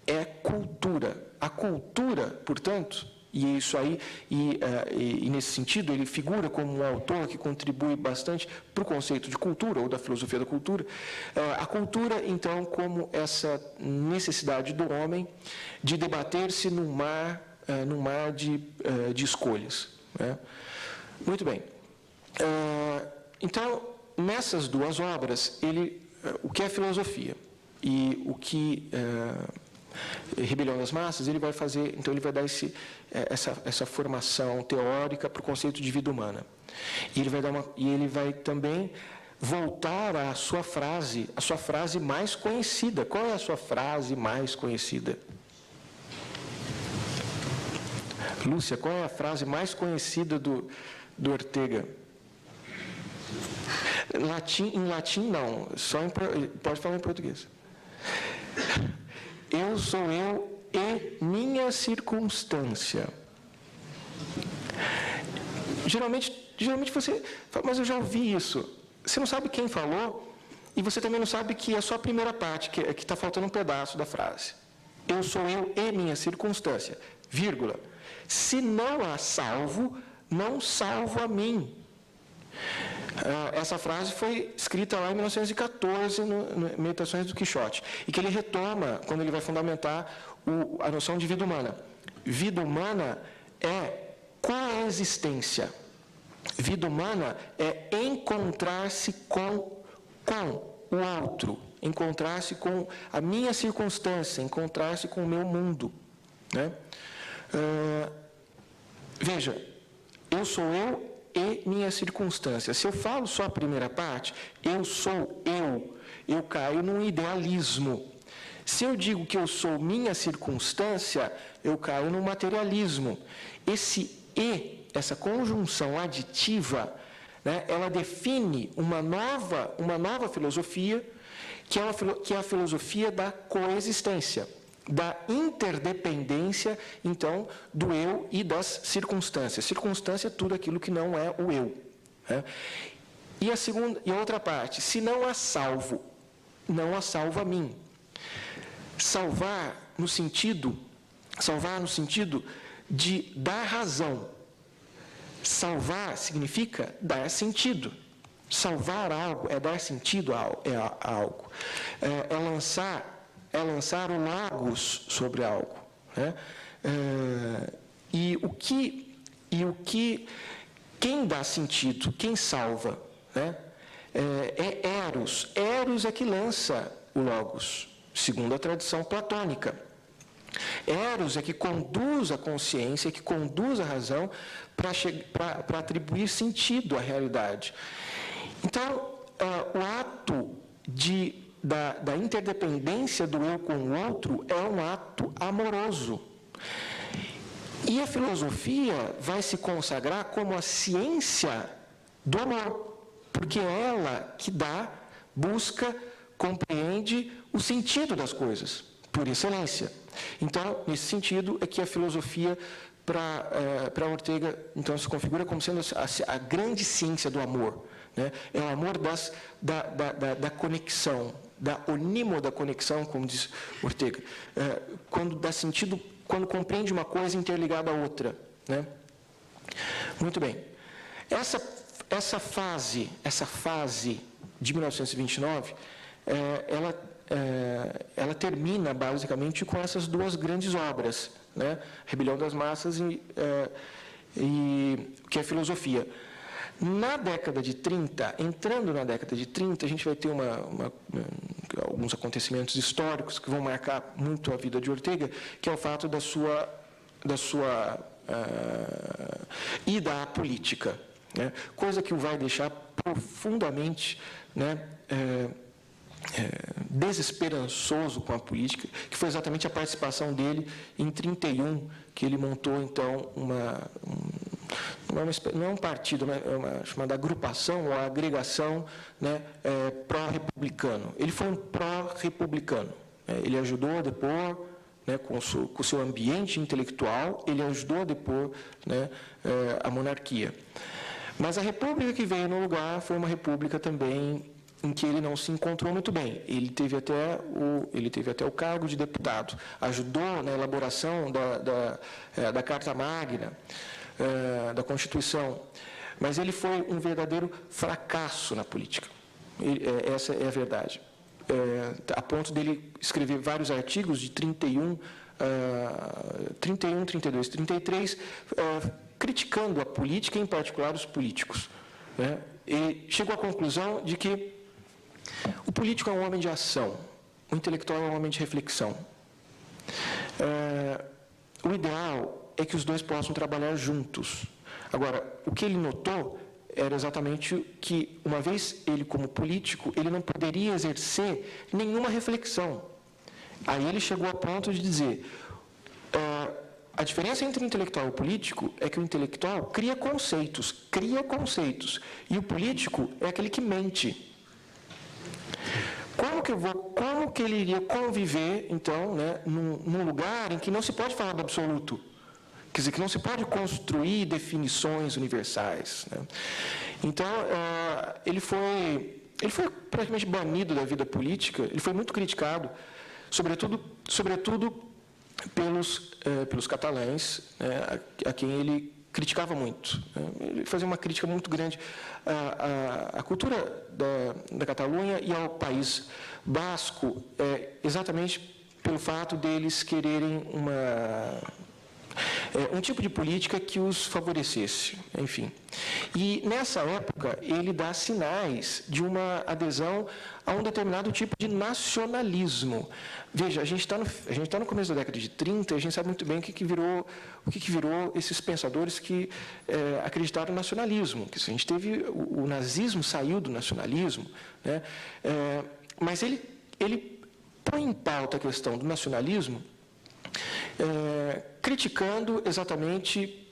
é cultura. A cultura, portanto, e isso aí, e nesse sentido, ele figura como um autor que contribui bastante para o conceito de cultura, ou da filosofia da cultura. A cultura, então, como essa necessidade do homem de debater-se num mar de escolhas, né? Muito bem. Então, nessas duas obras, o que é filosofia e o que Rebelião das Massas, ele vai fazer, então ele vai dar essa formação teórica para o conceito de vida humana. E ele vai também voltar à sua frase mais conhecida. Qual é a sua frase mais conhecida? Lúcia, qual é a frase mais conhecida do Ortega? Em latim não, pode falar em português. Eu sou eu e minha circunstância. Geralmente você fala, mas eu já ouvi isso. Você não sabe quem falou e você também não sabe que é só a primeira parte, que está faltando um pedaço da frase. Eu sou eu e minha circunstância, vírgula. Se não há salvo, não salvo a mim. Essa frase foi escrita lá em 1914, no Meditações do Quixote, e que ele retoma quando ele vai fundamentar a noção de vida humana. Vida humana é coexistência. Vida humana é encontrar-se com o outro, encontrar-se com a minha circunstância, encontrar-se com o meu mundo, né? Veja, eu sou eu e minha circunstância. Se eu falo só a primeira parte, eu sou eu caio num idealismo. Se eu digo que eu sou minha circunstância, eu caio no materialismo. Esse e, essa conjunção aditiva, né, ela define uma nova filosofia, que é a filosofia da coexistência, da interdependência, então, do eu e das circunstâncias. Circunstância é tudo aquilo que não é o eu, né? E a outra parte, se não a salvo, não a salvo a mim. Salvar no sentido de dar razão. Salvar significa dar sentido. Salvar algo é dar sentido a algo. É lançar o logos sobre algo, né? Quem dá sentido, quem salva, né? É Eros. Eros é que lança o logos, segundo a tradição platônica. Eros é que conduz a consciência, que conduz a razão para atribuir sentido à realidade. Então, o ato da interdependência do eu com o outro é um ato amoroso. E a filosofia vai se consagrar como a ciência do amor, porque é ela que busca, compreende o sentido das coisas, por excelência. Então, nesse sentido, é que a filosofia, para Ortega, então, se configura como sendo a grande ciência do amor, né? É o amor da conexão, da onímoda conexão, como diz Ortega, quando dá sentido, quando compreende uma coisa interligada à outra, né? Muito bem. Essa fase de 1929, ela termina basicamente com essas duas grandes obras, né? Rebelião das Massas e que é a filosofia. Na década de 30, entrando na década de 30, a gente vai ter alguns acontecimentos históricos que vão marcar muito a vida de Ortega, que é o fato da sua ida à política, né? Coisa que o vai deixar profundamente, né, desesperançoso com a política, que foi exatamente a participação dele em 31, que ele montou, então, não é um partido, né, é uma chamada agrupação ou agregação, né, pró-republicano. Ele foi um pró-republicano. Ele ajudou a depor, né, com o seu ambiente intelectual, ele ajudou a depor, né, a monarquia. Mas a república que veio no lugar foi uma república também em que ele não se encontrou muito bem. Ele teve até o cargo de deputado, ajudou na elaboração da Carta Magna, da Constituição, mas ele foi um verdadeiro fracasso na política. Essa é a verdade. A ponto dele escrever vários artigos de 31, 32, 33, criticando a política, em particular os políticos, né? E chegou à conclusão de que o político é um homem de ação, o intelectual é um homem de reflexão. O ideal é que os dois possam trabalhar juntos. Agora, o que ele notou era exatamente que, uma vez ele como político, ele não poderia exercer nenhuma reflexão. Aí ele chegou a ponto de dizer, a diferença entre o intelectual e o político é que o intelectual cria conceitos, e o político é aquele que mente. Como que ele iria conviver, então, né, num lugar em que não se pode falar do absoluto? Quer dizer, que não se pode construir definições universais, né? Então, ele foi praticamente banido da vida política, ele foi muito criticado, sobretudo pelos catalães, né, a quem ele criticava muito. Ele fazia uma crítica muito grande à cultura da Catalunha e ao país basco, exatamente pelo fato deles quererem um tipo de política que os favorecesse, enfim. E, nessa época, ele dá sinais de uma adesão a um determinado tipo de nacionalismo. Veja, a gente está no começo da década de 30, e a gente sabe muito bem o que virou esses pensadores que acreditaram no nacionalismo. Que a gente teve, o nazismo saiu do nacionalismo, né? Mas ele põe em pauta a questão do nacionalismo, criticando exatamente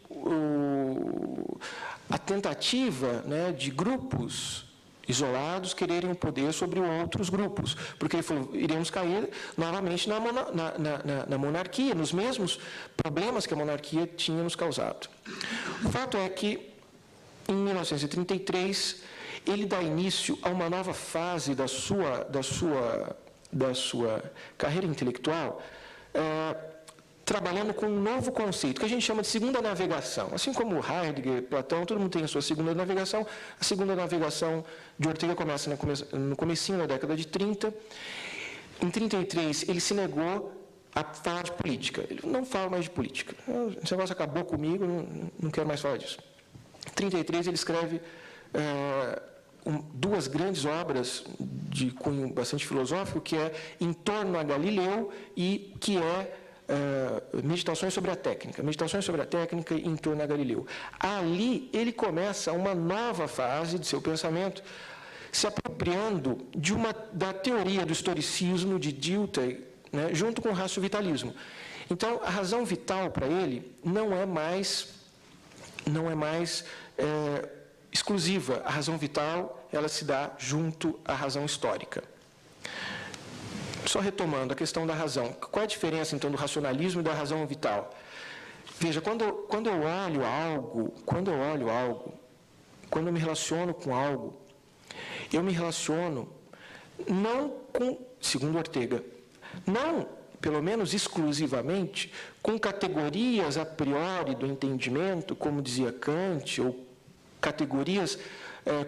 a tentativa, né, de grupos isolados quererem o poder sobre outros grupos, porque ele falou, iremos cair novamente na monarquia, nos mesmos problemas que a monarquia tinha nos causado. O fato é que, em 1933, ele dá início a uma nova fase da sua carreira intelectual, trabalhando com um novo conceito, que a gente chama de segunda navegação. Assim como Heidegger, Platão, todo mundo tem a sua segunda navegação. A segunda navegação de Ortega começa no comecinho da década de 30. Em 33, ele se negou a falar de política. Ele não fala mais de política. Esse negócio acabou comigo, não quero mais falar disso. Em 33, ele escreve duas grandes obras de cunho bastante filosófico, que é Em torno a Galileu e que é Meditações sobre a Técnica. Meditações sobre a Técnica em torno a Galileu. Ali, ele começa uma nova fase de seu pensamento, se apropriando da teoria do historicismo de Dilthey, né, junto com o racio-vitalismo. Então, a razão vital para ele não é mais exclusiva. A razão vital, ela se dá junto à razão histórica. Só retomando a questão da razão. Qual é a diferença, então, do racionalismo e da razão vital? Veja, quando eu olho algo, quando eu me relaciono com algo, eu me relaciono não com, segundo Ortega, não, pelo menos exclusivamente, com categorias a priori do entendimento, como dizia Kant, ou categorias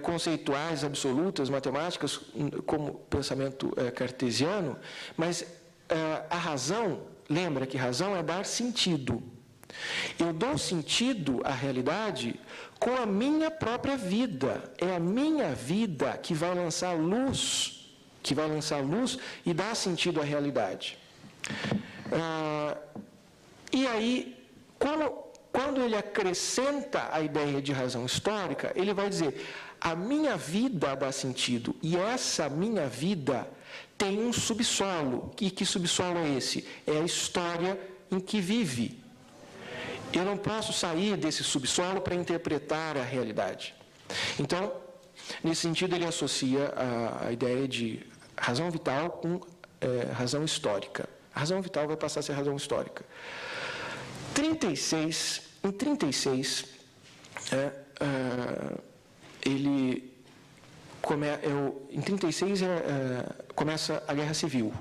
conceituais absolutas, matemáticas, como pensamento cartesiano, mas a razão, lembra que razão é dar sentido. Eu dou sentido à realidade com a minha própria vida. É a minha vida que vai lançar luz, e dar sentido à realidade. E aí, quando ele acrescenta a ideia de razão histórica, ele vai dizer, a minha vida dá sentido, e essa minha vida tem um subsolo. E que subsolo é esse? É a história em que vive. Eu não posso sair desse subsolo para interpretar a realidade. Então, nesse sentido, ele associa a ideia de razão vital com razão histórica. A razão vital vai passar a ser razão histórica. Em 36, começa a Guerra Civil.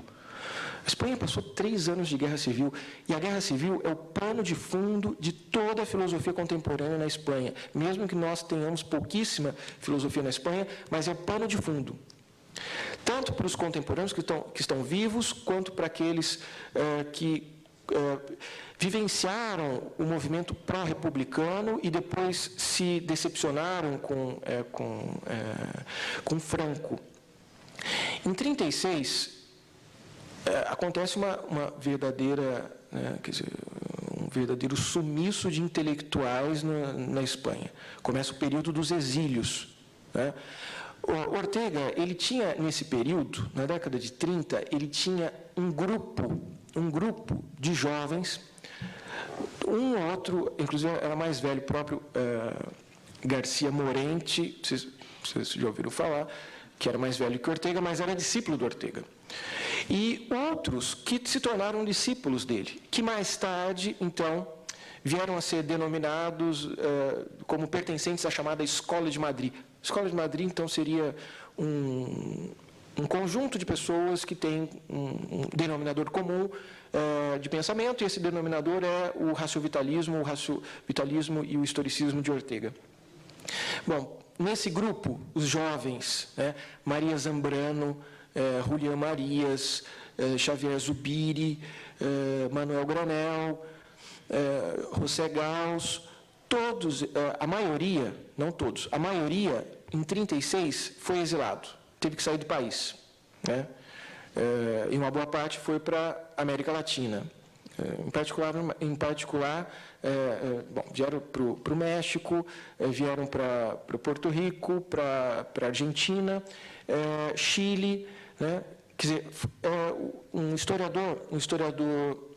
A Espanha passou 3 anos de guerra civil, e a guerra civil é o pano de fundo de toda a filosofia contemporânea na Espanha. Mesmo que nós tenhamos pouquíssima filosofia na Espanha, mas é o pano de fundo. Tanto para os contemporâneos que estão vivos, quanto para aqueles que vivenciaram o movimento pró-republicano e depois se decepcionaram com Franco. Em 36, acontece uma verdadeira, um verdadeiro sumiço de intelectuais na Espanha. Começa o período dos exílios, né? Ortega, ele tinha, nesse período, na década de 30, ele tinha um grupo de jovens, um ou outro, inclusive era mais velho, o próprio Garcia Morente, vocês já ouviram falar, que era mais velho que Ortega, mas era discípulo do Ortega. E outros que se tornaram discípulos dele, que mais tarde, então, vieram a ser denominados como pertencentes à chamada Escola de Madrid. A Escola de Madrid, então, seria um conjunto de pessoas que tem um denominador comum de pensamento, e esse denominador é o raciovitalismo e o historicismo de Ortega. Bom, nesse grupo, os jovens, Maria Zambrano, Julián Marias, Xavier Zubiri, Manuel Granel, José Gauss, todos, a maioria, não todos, a maioria, em 1936, foi exilado, teve que sair do país, e uma boa parte foi para a América Latina. Em particular vieram para o México, vieram para Porto Rico, para a Argentina, Chile, quer dizer, um historiador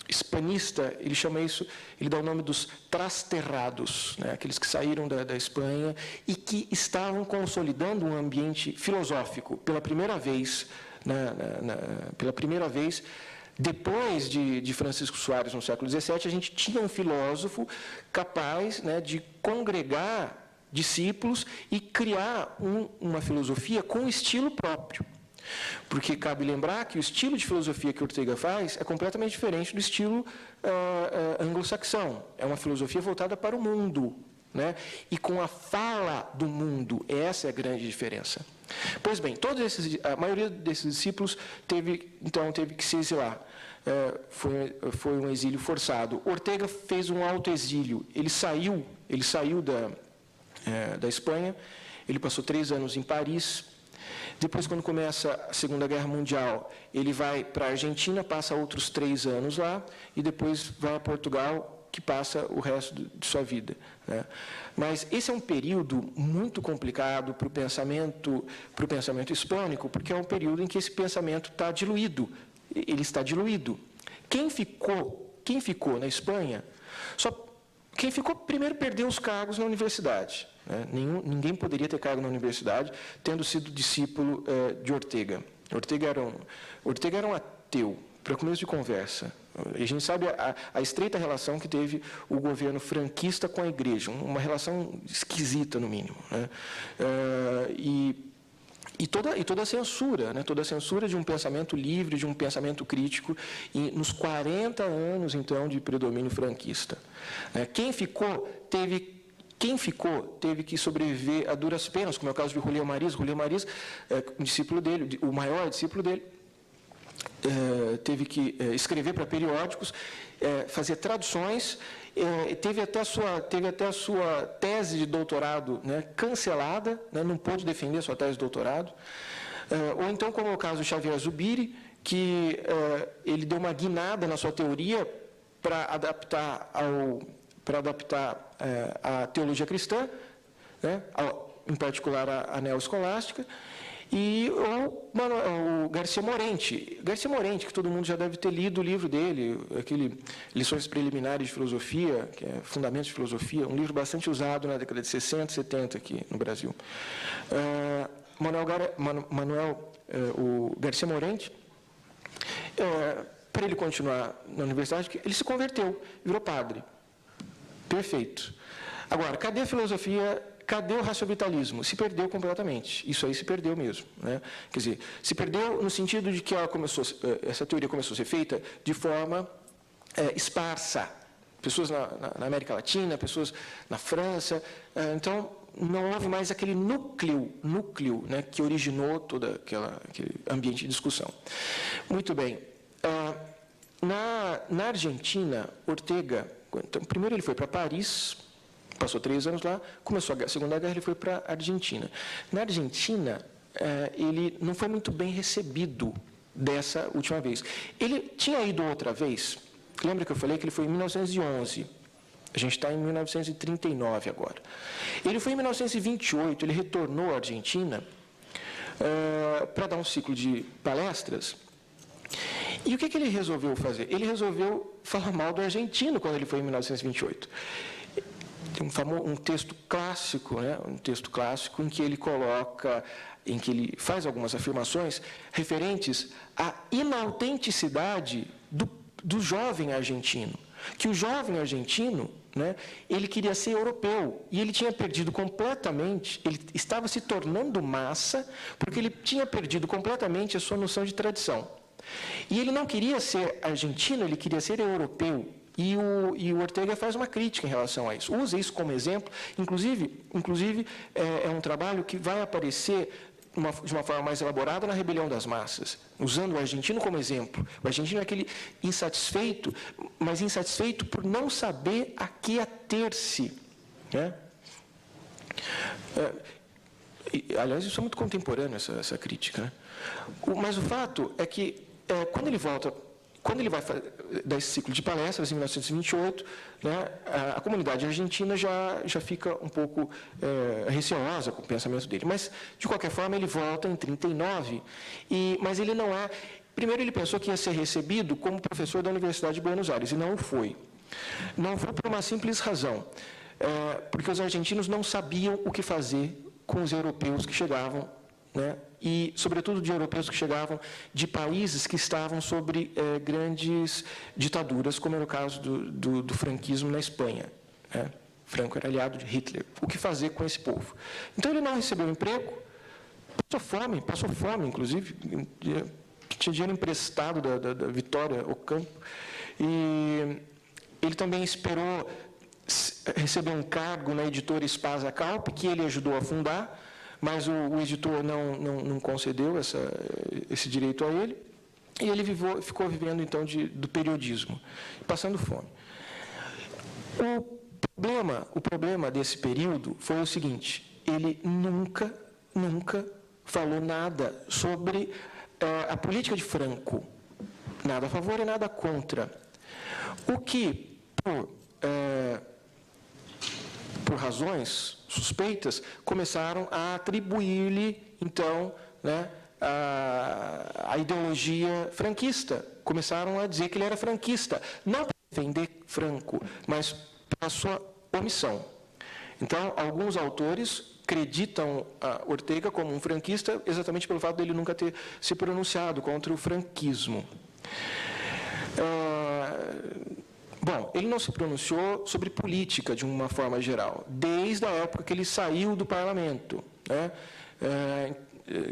hispanista, ele chama isso, ele dá o nome dos trasterrados, aqueles que saíram da Espanha e que estavam consolidando um ambiente filosófico pela primeira vez, depois de Francisco Soares, no século XVII, a gente tinha um filósofo capaz de congregar discípulos e criar uma filosofia com estilo próprio. Porque cabe lembrar que o estilo de filosofia que Ortega faz é completamente diferente do estilo anglo-saxão. É uma filosofia voltada para o mundo, e com a fala do mundo. Essa é a grande diferença. Pois bem, a maioria desses discípulos teve que se exilar. Foi um exílio forçado. Ortega fez um autoexílio. Ele saiu da Espanha, ele passou 3 anos em Paris. Depois, quando começa a Segunda Guerra Mundial, ele vai para a Argentina, passa outros 3 anos lá, e depois vai a Portugal, que passa o resto de sua vida. Mas esse é um período muito complicado para o pensamento hispânico, porque é um período em que esse pensamento está diluído. Ele está diluído. Quem ficou na Espanha, quem ficou primeiro perdeu os cargos na universidade. Ninguém poderia ter cargo na universidade, tendo sido discípulo de Ortega. Ortega era um ateu, para começo de conversa. E a gente sabe a estreita relação que teve o governo franquista com a igreja, uma relação esquisita, no mínimo. E toda a censura, toda a censura de um pensamento livre, de um pensamento crítico, nos 40 anos, então, de predomínio franquista. Quem ficou teve que sobreviver a duras penas, como é o caso de Julián Marias. Julián Marias, um discípulo dele, o maior discípulo dele, teve que escrever para periódicos, fazer traduções, teve até a sua tese de doutorado cancelada, não pôde defender a sua tese de doutorado. Ou então, como é o caso do Xavier Zubiri, que ele deu uma guinada na sua teoria para adaptar a teologia cristã, em particular a neoescolástica, e o Garcia Morente, que todo mundo já deve ter lido o livro dele, aquele Lições Preliminares de Filosofia, que é Fundamentos de Filosofia, um livro bastante usado na década de 60, 70 aqui no Brasil. O Garcia Morente, para ele continuar na universidade, ele se converteu, virou padre. Perfeito. Agora, cadê a filosofia? Cadê o raciovitalismo? Se perdeu completamente. Isso aí se perdeu mesmo. Quer dizer, se perdeu no sentido de que essa teoria começou a ser feita de forma esparsa. Pessoas na América Latina, pessoas na França. Então, não houve mais aquele núcleo que originou todo aquele ambiente de discussão. Muito bem. Na Argentina, Ortega, então, primeiro ele foi para Paris, passou 3 anos lá, começou a Segunda Guerra, ele foi para a Argentina. Na Argentina, ele não foi muito bem recebido dessa última vez. Ele tinha ido outra vez, lembra que eu falei que ele foi em 1911, a gente está em 1939 agora. Ele foi em 1928, ele retornou à Argentina para dar um ciclo de palestras. E o que ele resolveu fazer? Ele resolveu falar mal do argentino quando ele foi em 1928. Tem um texto clássico, um texto clássico em que ele faz algumas afirmações referentes à inautenticidade do jovem argentino. que o jovem argentino, né, ele queria ser europeu, e ele tinha perdido completamente, ele estava se tornando massa, porque ele tinha perdido completamente a sua noção de tradição. E ele não queria ser argentino, ele queria ser europeu. E o Ortega faz uma crítica em relação a isso. Usa isso como exemplo. Inclusive é um trabalho que vai aparecer de uma forma mais elaborada na Rebelião das Massas, usando o argentino como exemplo. O argentino é aquele insatisfeito, mas insatisfeito por não saber a que ater-se, né? Aliás, isso é muito contemporâneo, essa crítica, né? Mas o fato é que, quando ele vai dar esse ciclo de palestras, em 1928, né, a comunidade argentina já fica um pouco receosa com o pensamento dele. Mas, de qualquer forma, ele volta em 1939, mas ele não é... Primeiro, ele pensou que ia ser recebido como professor da Universidade de Buenos Aires, e não o foi. Não foi por uma simples razão, porque os argentinos não sabiam o que fazer com os europeus que chegavam, né, e, sobretudo, de europeus que chegavam de países que estavam sobre grandes ditaduras, como era o caso do franquismo na Espanha, né? Franco era aliado de Hitler. O que fazer com esse povo? Então, ele não recebeu emprego, passou fome, inclusive, tinha dinheiro emprestado da Vitória Ocampo, e ele também esperou receber um cargo na editora Espasa Calpe, que ele ajudou a fundar, mas o editor não concedeu esse direito a ele, e ele ficou vivendo, então, do periodismo, passando fome. O problema desse período foi o seguinte: ele nunca falou nada sobre a política de Franco, nada a favor e nada contra, o que, por razões suspeitas, começaram a atribuir-lhe, então, né, a ideologia franquista. Começaram a dizer que ele era franquista, não para defender Franco, mas para a sua omissão. Então, alguns autores acreditam Ortega como um franquista exatamente pelo fato de ele nunca ter se pronunciado contra o franquismo. Bom, ele não se pronunciou sobre política de uma forma geral, desde a época que ele saiu do parlamento, né?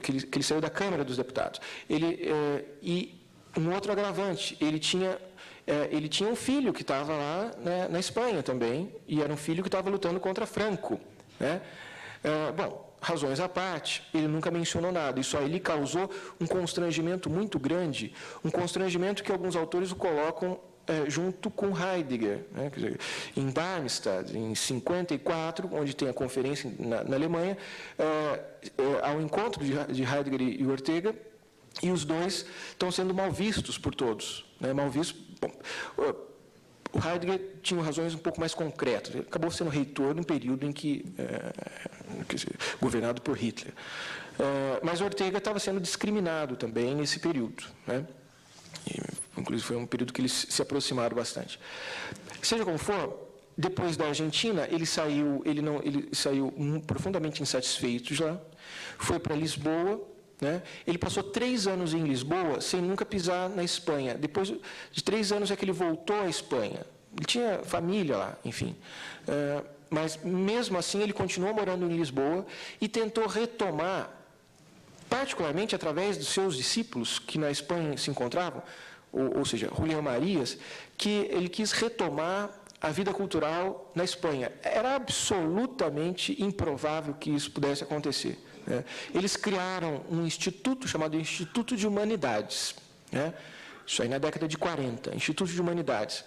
Que ele saiu da Câmara dos Deputados. E um outro agravante, ele tinha um filho que estava lá, né, na Espanha também, e era um filho que estava lutando contra Franco, né? Bom, razões à parte, ele nunca mencionou nada. Isso aí lhe causou um constrangimento muito grande, um constrangimento que alguns autores o colocam junto com Heidegger, né? Quer dizer, em Darmstadt, em 54, onde tem a conferência na Alemanha, há um encontro de Heidegger e Ortega, e os dois estão sendo mal vistos por todos, né? Mal vistos. Bom, o Heidegger tinha razões um pouco mais concretas. Ele acabou sendo reitor num período em que governado por Hitler. Mas Ortega estava sendo discriminado também nesse período, né? Inclusive, foi um período que eles se aproximaram bastante. Seja como for, depois da Argentina, ele saiu profundamente insatisfeito já, foi para Lisboa, né? Ele passou 3 anos em Lisboa sem nunca pisar na Espanha. Depois de 3 anos é que ele voltou à Espanha. Ele tinha família lá, enfim. Mas, mesmo assim, ele continuou morando em Lisboa e tentou retomar, particularmente através dos seus discípulos, que na Espanha se encontravam, ou seja, Julián Marías, que ele quis retomar a vida cultural na Espanha. Era absolutamente improvável que isso pudesse acontecer, né? Eles criaram um instituto chamado Instituto de Humanidades, né? Isso aí na década de 40, Instituto de Humanidades.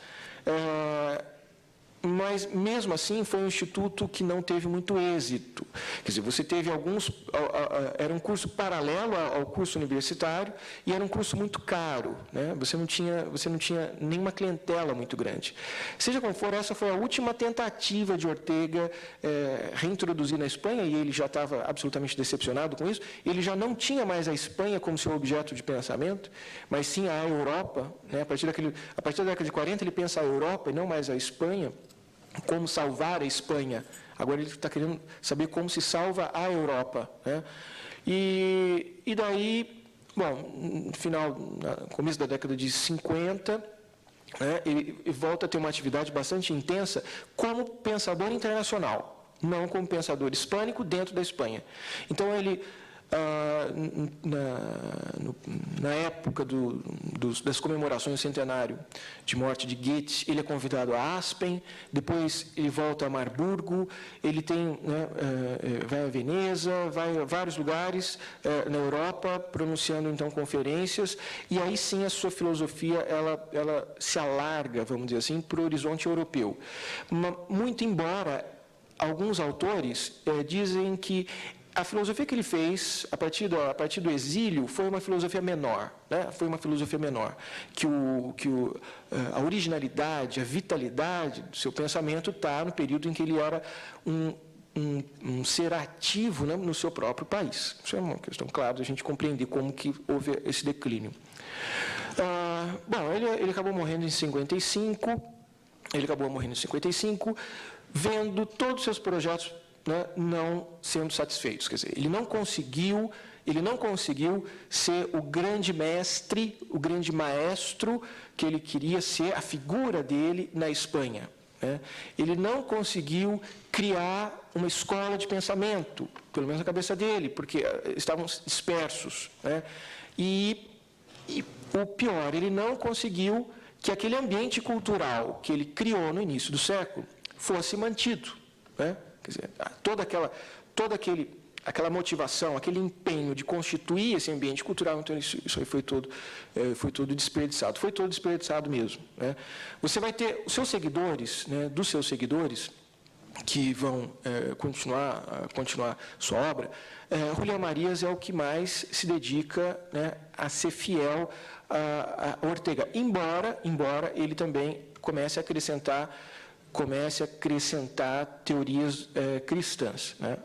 Mas, mesmo assim, foi um instituto que não teve muito êxito. Quer dizer, você teve era um curso paralelo ao curso universitário e era um curso muito caro, né? Você não tinha nenhuma clientela muito grande. Seja como for, essa foi a última tentativa de Ortega reintroduzir na Espanha, e ele já estava absolutamente decepcionado com isso. Ele já não tinha mais a Espanha como seu objeto de pensamento, mas sim a Europa, né? A partir da década de 40, ele pensa a Europa e não mais a Espanha. Como salvar a Espanha. Agora ele está querendo saber como se salva a Europa, né? E daí, bom, no começo da década de 50, né, ele volta a ter uma atividade bastante intensa como pensador internacional, não como pensador hispânico dentro da Espanha. Então, ele, na época das comemorações do centenário de morte de Goethe, ele é convidado a Aspen, depois ele volta a Marburgo, ele vai a Veneza, vai a vários lugares na Europa, pronunciando, então, conferências, e aí sim a sua filosofia ela se alarga, vamos dizer assim, para o horizonte europeu. Muito embora alguns autores dizem que a filosofia que ele fez, a partir do exílio, foi uma filosofia menor, né? Foi uma filosofia menor, a originalidade, a vitalidade do seu pensamento está no período em que ele era um ser ativo, né, no seu próprio país. Isso é uma questão, claro, a gente compreender como que houve esse declínio. Bom, ele acabou morrendo em 55, vendo todos os seus projetos, né, não sendo satisfeitos. Quer dizer, ele não conseguiu ser o grande mestre, o grande maestro que ele queria ser, a figura dele na Espanha, né? Ele não conseguiu criar uma escola de pensamento, pelo menos na cabeça dele, porque estavam dispersos, né? E o pior, ele não conseguiu que aquele ambiente cultural que ele criou no início do século fosse mantido, né? Quer dizer, toda aquela motivação, aquele empenho de constituir esse ambiente cultural, então isso aí foi todo desperdiçado. Foi todo desperdiçado mesmo, né? Você vai ter os seus seguidores, né, dos seus seguidores, que vão continuar sua obra. Julián Marías é o que mais se dedica, né, a ser fiel a Ortega, embora ele também comece a acrescentar teorias cristãs, né?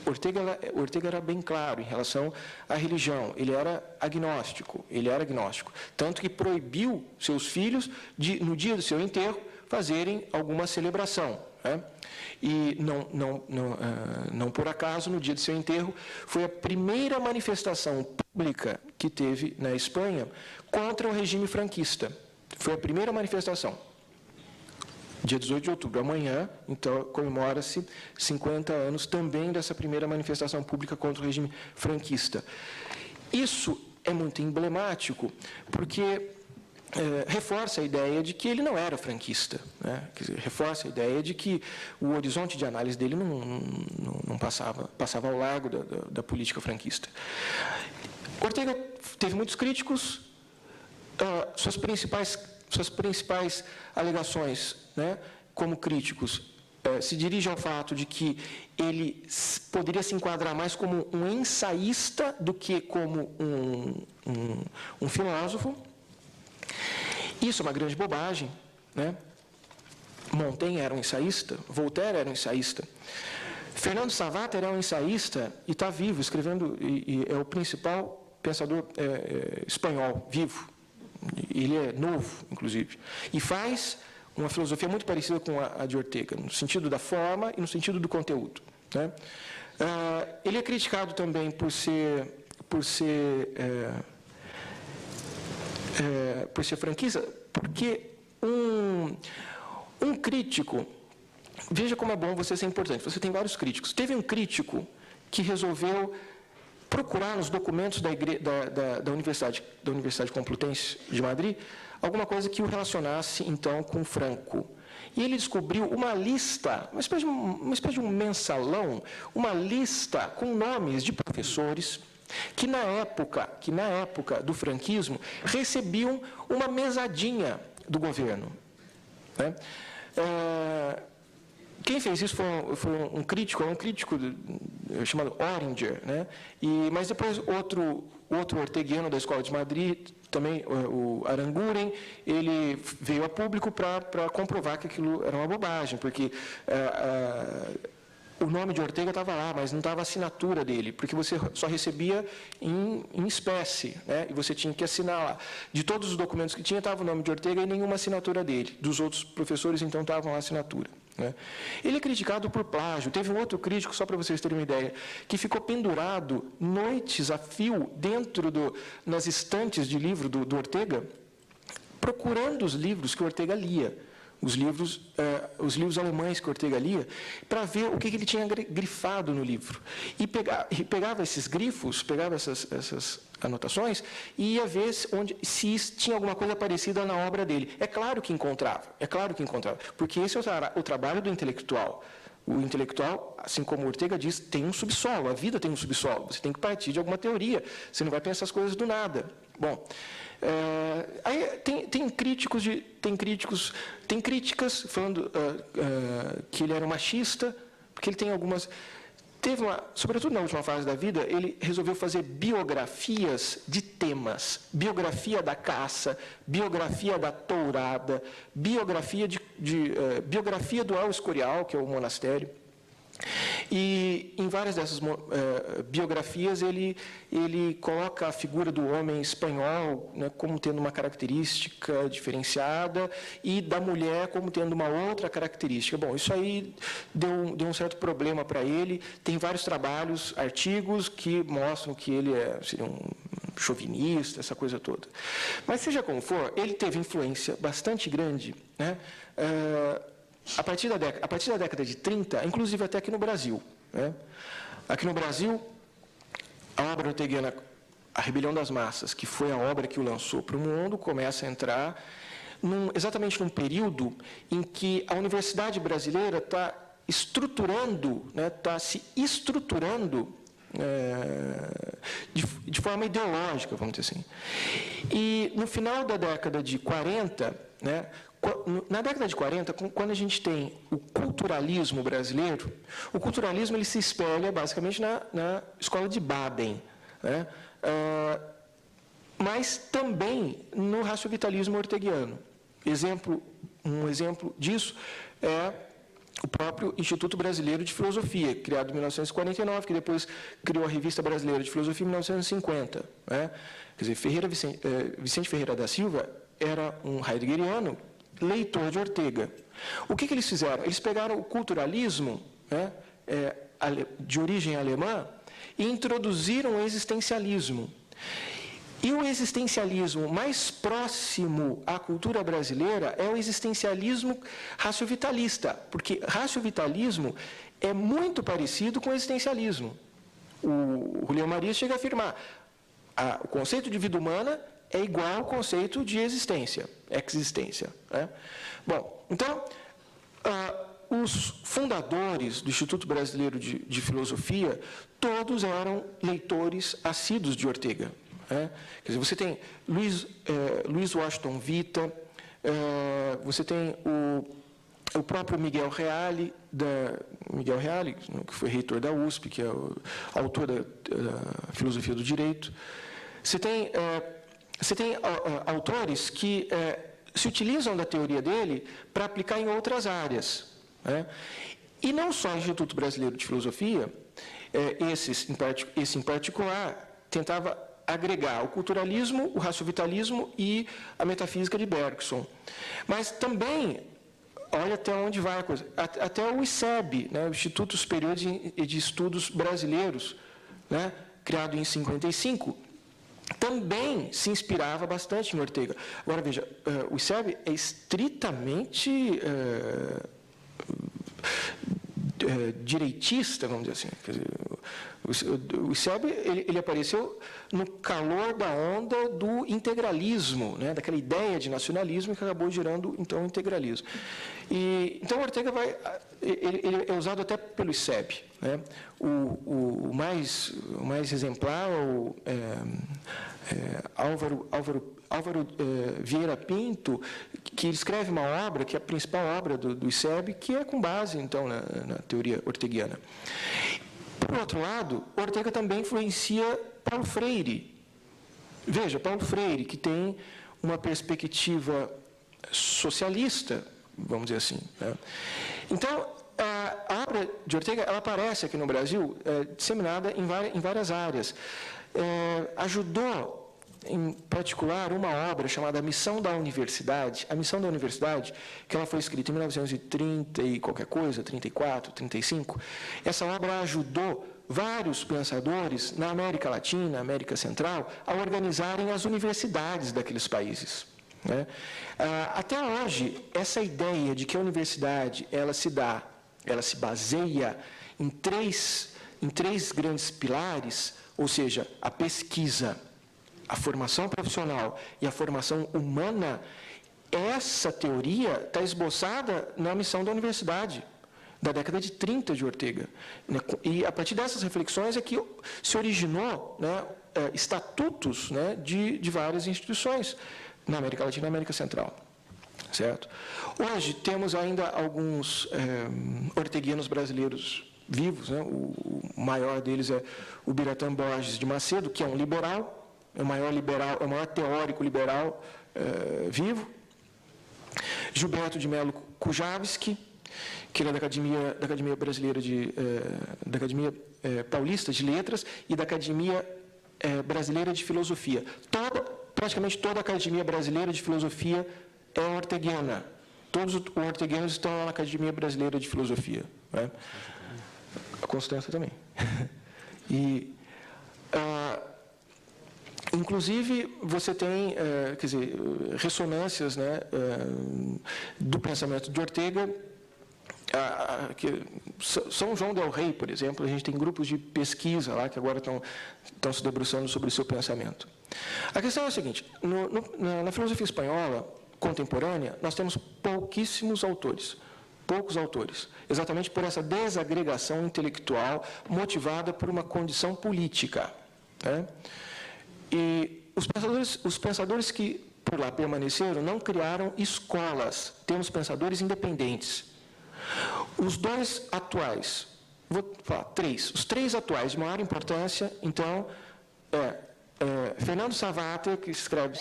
Ortega era bem claro em relação à religião, ele era agnóstico, tanto que proibiu seus filhos de, no dia do seu enterro, fazerem alguma celebração, né? E não por acaso, no dia de seu enterro, foi a primeira manifestação pública que teve na Espanha contra o regime franquista. Foi a primeira manifestação. Dia 18 de outubro, amanhã, então, comemora-se 50 anos também dessa primeira manifestação pública contra o regime franquista. Isso é muito emblemático, porque reforça a ideia de que ele não era franquista, né? Quer dizer, reforça a ideia de que o horizonte de análise dele não passava ao largo da política franquista. Ortega teve muitos críticos, suas principais alegações, né, como críticos, se dirigem ao fato de que ele poderia se enquadrar mais como um ensaísta do que como um filósofo. Isso é uma grande bobagem, né? Montaigne era um ensaísta, Voltaire era um ensaísta, Fernando Savater é um ensaísta e está vivo, escrevendo, e é o principal pensador espanhol vivo. Ele é novo, inclusive, e faz uma filosofia muito parecida com a de Ortega, no sentido da forma e no sentido do conteúdo, né? Ele é criticado também por ser franquista, porque um crítico, veja como é bom você ser importante, você tem vários críticos. Teve um crítico que resolveu procurar nos documentos da Universidade Complutense de Madrid alguma coisa que o relacionasse, então, com Franco. E ele descobriu uma lista, uma espécie de um mensalão, uma lista com nomes de professores que na época do franquismo recebiam uma mesadinha do governo, né? Quem fez isso foi um crítico chamado Oringer, né? Mas depois outro orteguiano da Escola de Madrid, também o Aranguren, ele veio a público para comprovar que aquilo era uma bobagem, porque o nome de Ortega estava lá, mas não estava a assinatura dele, porque você só recebia em espécie, né? E você tinha que assinar lá. De todos os documentos que tinha, estava o nome de Ortega e nenhuma assinatura dele. Dos outros professores, então, estavam lá a assinatura, né? Ele é criticado por plágio. Teve um outro crítico, só para vocês terem uma ideia, que ficou pendurado noites a fio nas estantes de livro do Ortega, procurando os livros que Ortega lia, os livros alemães que Ortega lia, para ver o que ele tinha grifado no livro. E pegava esses grifos, pegava essas anotações, e ia ver se tinha alguma coisa parecida na obra dele. É claro que encontrava, porque esse é o trabalho do intelectual. O intelectual, assim como Ortega diz, tem um subsolo, a vida tem um subsolo, você tem que partir de alguma teoria, você não vai pensar as coisas do nada. Bom, aí tem críticas falando que ele era um machista, porque ele tem algumas... sobretudo na última fase da vida, ele resolveu fazer biografias de temas, biografia da caça, biografia da tourada, biografia do El Escorial, que é o monastério. E em várias dessas biografias ele coloca a figura do homem espanhol, né, como tendo uma característica diferenciada e da mulher como tendo uma outra característica. Bom, isso aí deu um certo problema para ele. Tem vários trabalhos, artigos que mostram que ele seria um chauvinista, essa coisa toda. Mas seja como for, ele teve influência bastante grande, né? A partir da década de 30, inclusive até aqui no Brasil. Né? Aqui no Brasil, a obra orteguiana, A Rebelião das Massas, que foi a obra que o lançou para o mundo, começa a entrar exatamente num período em que a universidade brasileira está estruturando, né, está se estruturando de forma ideológica, vamos dizer assim. E no final da década de 40, né, na década de 40, quando a gente tem o culturalismo brasileiro, o culturalismo ele se espelha basicamente na escola de Baden, né? Mas também no raciovitalismo orteguiano. Um exemplo disso é o próprio Instituto Brasileiro de Filosofia, criado em 1949, que depois criou a Revista Brasileira de Filosofia em 1950. Né? Quer dizer, Vicente Ferreira da Silva era um heideggeriano, leitor de Ortega. O que eles fizeram? Eles pegaram o culturalismo, né, de origem alemã e introduziram o existencialismo. E o existencialismo mais próximo à cultura brasileira é o existencialismo raciovitalista, porque raciovitalismo é muito parecido com o existencialismo. O Julião Maria chega a afirmar o conceito de vida humana é igual ao conceito de existência, existência. Né? Bom, então, os fundadores do Instituto Brasileiro de Filosofia, todos eram leitores assíduos de Ortega. Né? Quer dizer, você tem Luiz Washington Vita, você tem o próprio Miguel Reale, que foi reitor da USP, que é o autor da Filosofia do Direito. Você tem autores que se utilizam da teoria dele para aplicar em outras áreas. Né? E não só o Instituto Brasileiro de Filosofia, esse em particular, tentava agregar o culturalismo, o raciovitalismo e a metafísica de Bergson. Mas também, olha até onde vai a coisa, até o ISEB, né, o Instituto Superior de Estudos Brasileiros, né, criado em 55, também se inspirava bastante em Ortega. Agora, veja, o ISEB é estritamente direitista, vamos dizer assim. Quer dizer, o ISEB ele apareceu no calor da onda do integralismo, né, daquela ideia de nacionalismo que acabou gerando, então, o integralismo. Então, Ortega ele é usado até pelo ISEB. Né? O mais exemplar Álvaro Vieira Pinto, que escreve uma obra, que é a principal obra do ISEB, que é com base, então, na teoria orteguiana. Por outro lado, Ortega também influencia Paulo Freire. Veja, Paulo Freire, que tem uma perspectiva socialista, vamos dizer assim. Né? Então, a obra de Ortega ela aparece aqui no Brasil, disseminada em várias áreas. Ajudou, em particular, uma obra chamada A Missão da Universidade. A Missão da Universidade, que ela foi escrita em 1930 e qualquer coisa, 34, 35. Essa obra ajudou vários pensadores na América Latina, América Central, a organizarem as universidades daqueles países. né? Até hoje, essa ideia de que a universidade ela se baseia em três grandes pilares, ou seja, a pesquisa, a formação profissional e a formação humana, essa teoria está esboçada na missão da universidade, da década de 30 de Ortega. E, a partir dessas reflexões, é que se originou, né, estatutos, né, de várias instituições na América Latina e na América Central. Certo? Hoje, temos ainda alguns orteguianos brasileiros vivos, né? O maior deles é o Biratã Borges de Macedo, que é um liberal, é o maior teórico liberal vivo. Gilberto de Mello Kujawski, que ele é da Academia Brasileira da Academia Paulista de Letras e da Academia Brasileira de Filosofia. Praticamente toda a Academia Brasileira de Filosofia é orteguiana. Todos os orteguianos estão lá na Academia Brasileira de Filosofia, né? A Constância também. E, inclusive, você tem, quer dizer, ressonâncias, né, do pensamento de Ortega. São João del Rey, por exemplo, a gente tem grupos de pesquisa lá que agora estão se debruçando sobre o seu pensamento. A questão é a seguinte: na filosofia espanhola contemporânea, nós temos pouquíssimos autores, poucos autores, exatamente por essa desagregação intelectual motivada por uma condição política, né? E os pensadores que por lá permaneceram não criaram escolas, temos pensadores independentes. Os dois atuais, vou falar os três atuais de maior importância, então, Fernando Savater, que escreve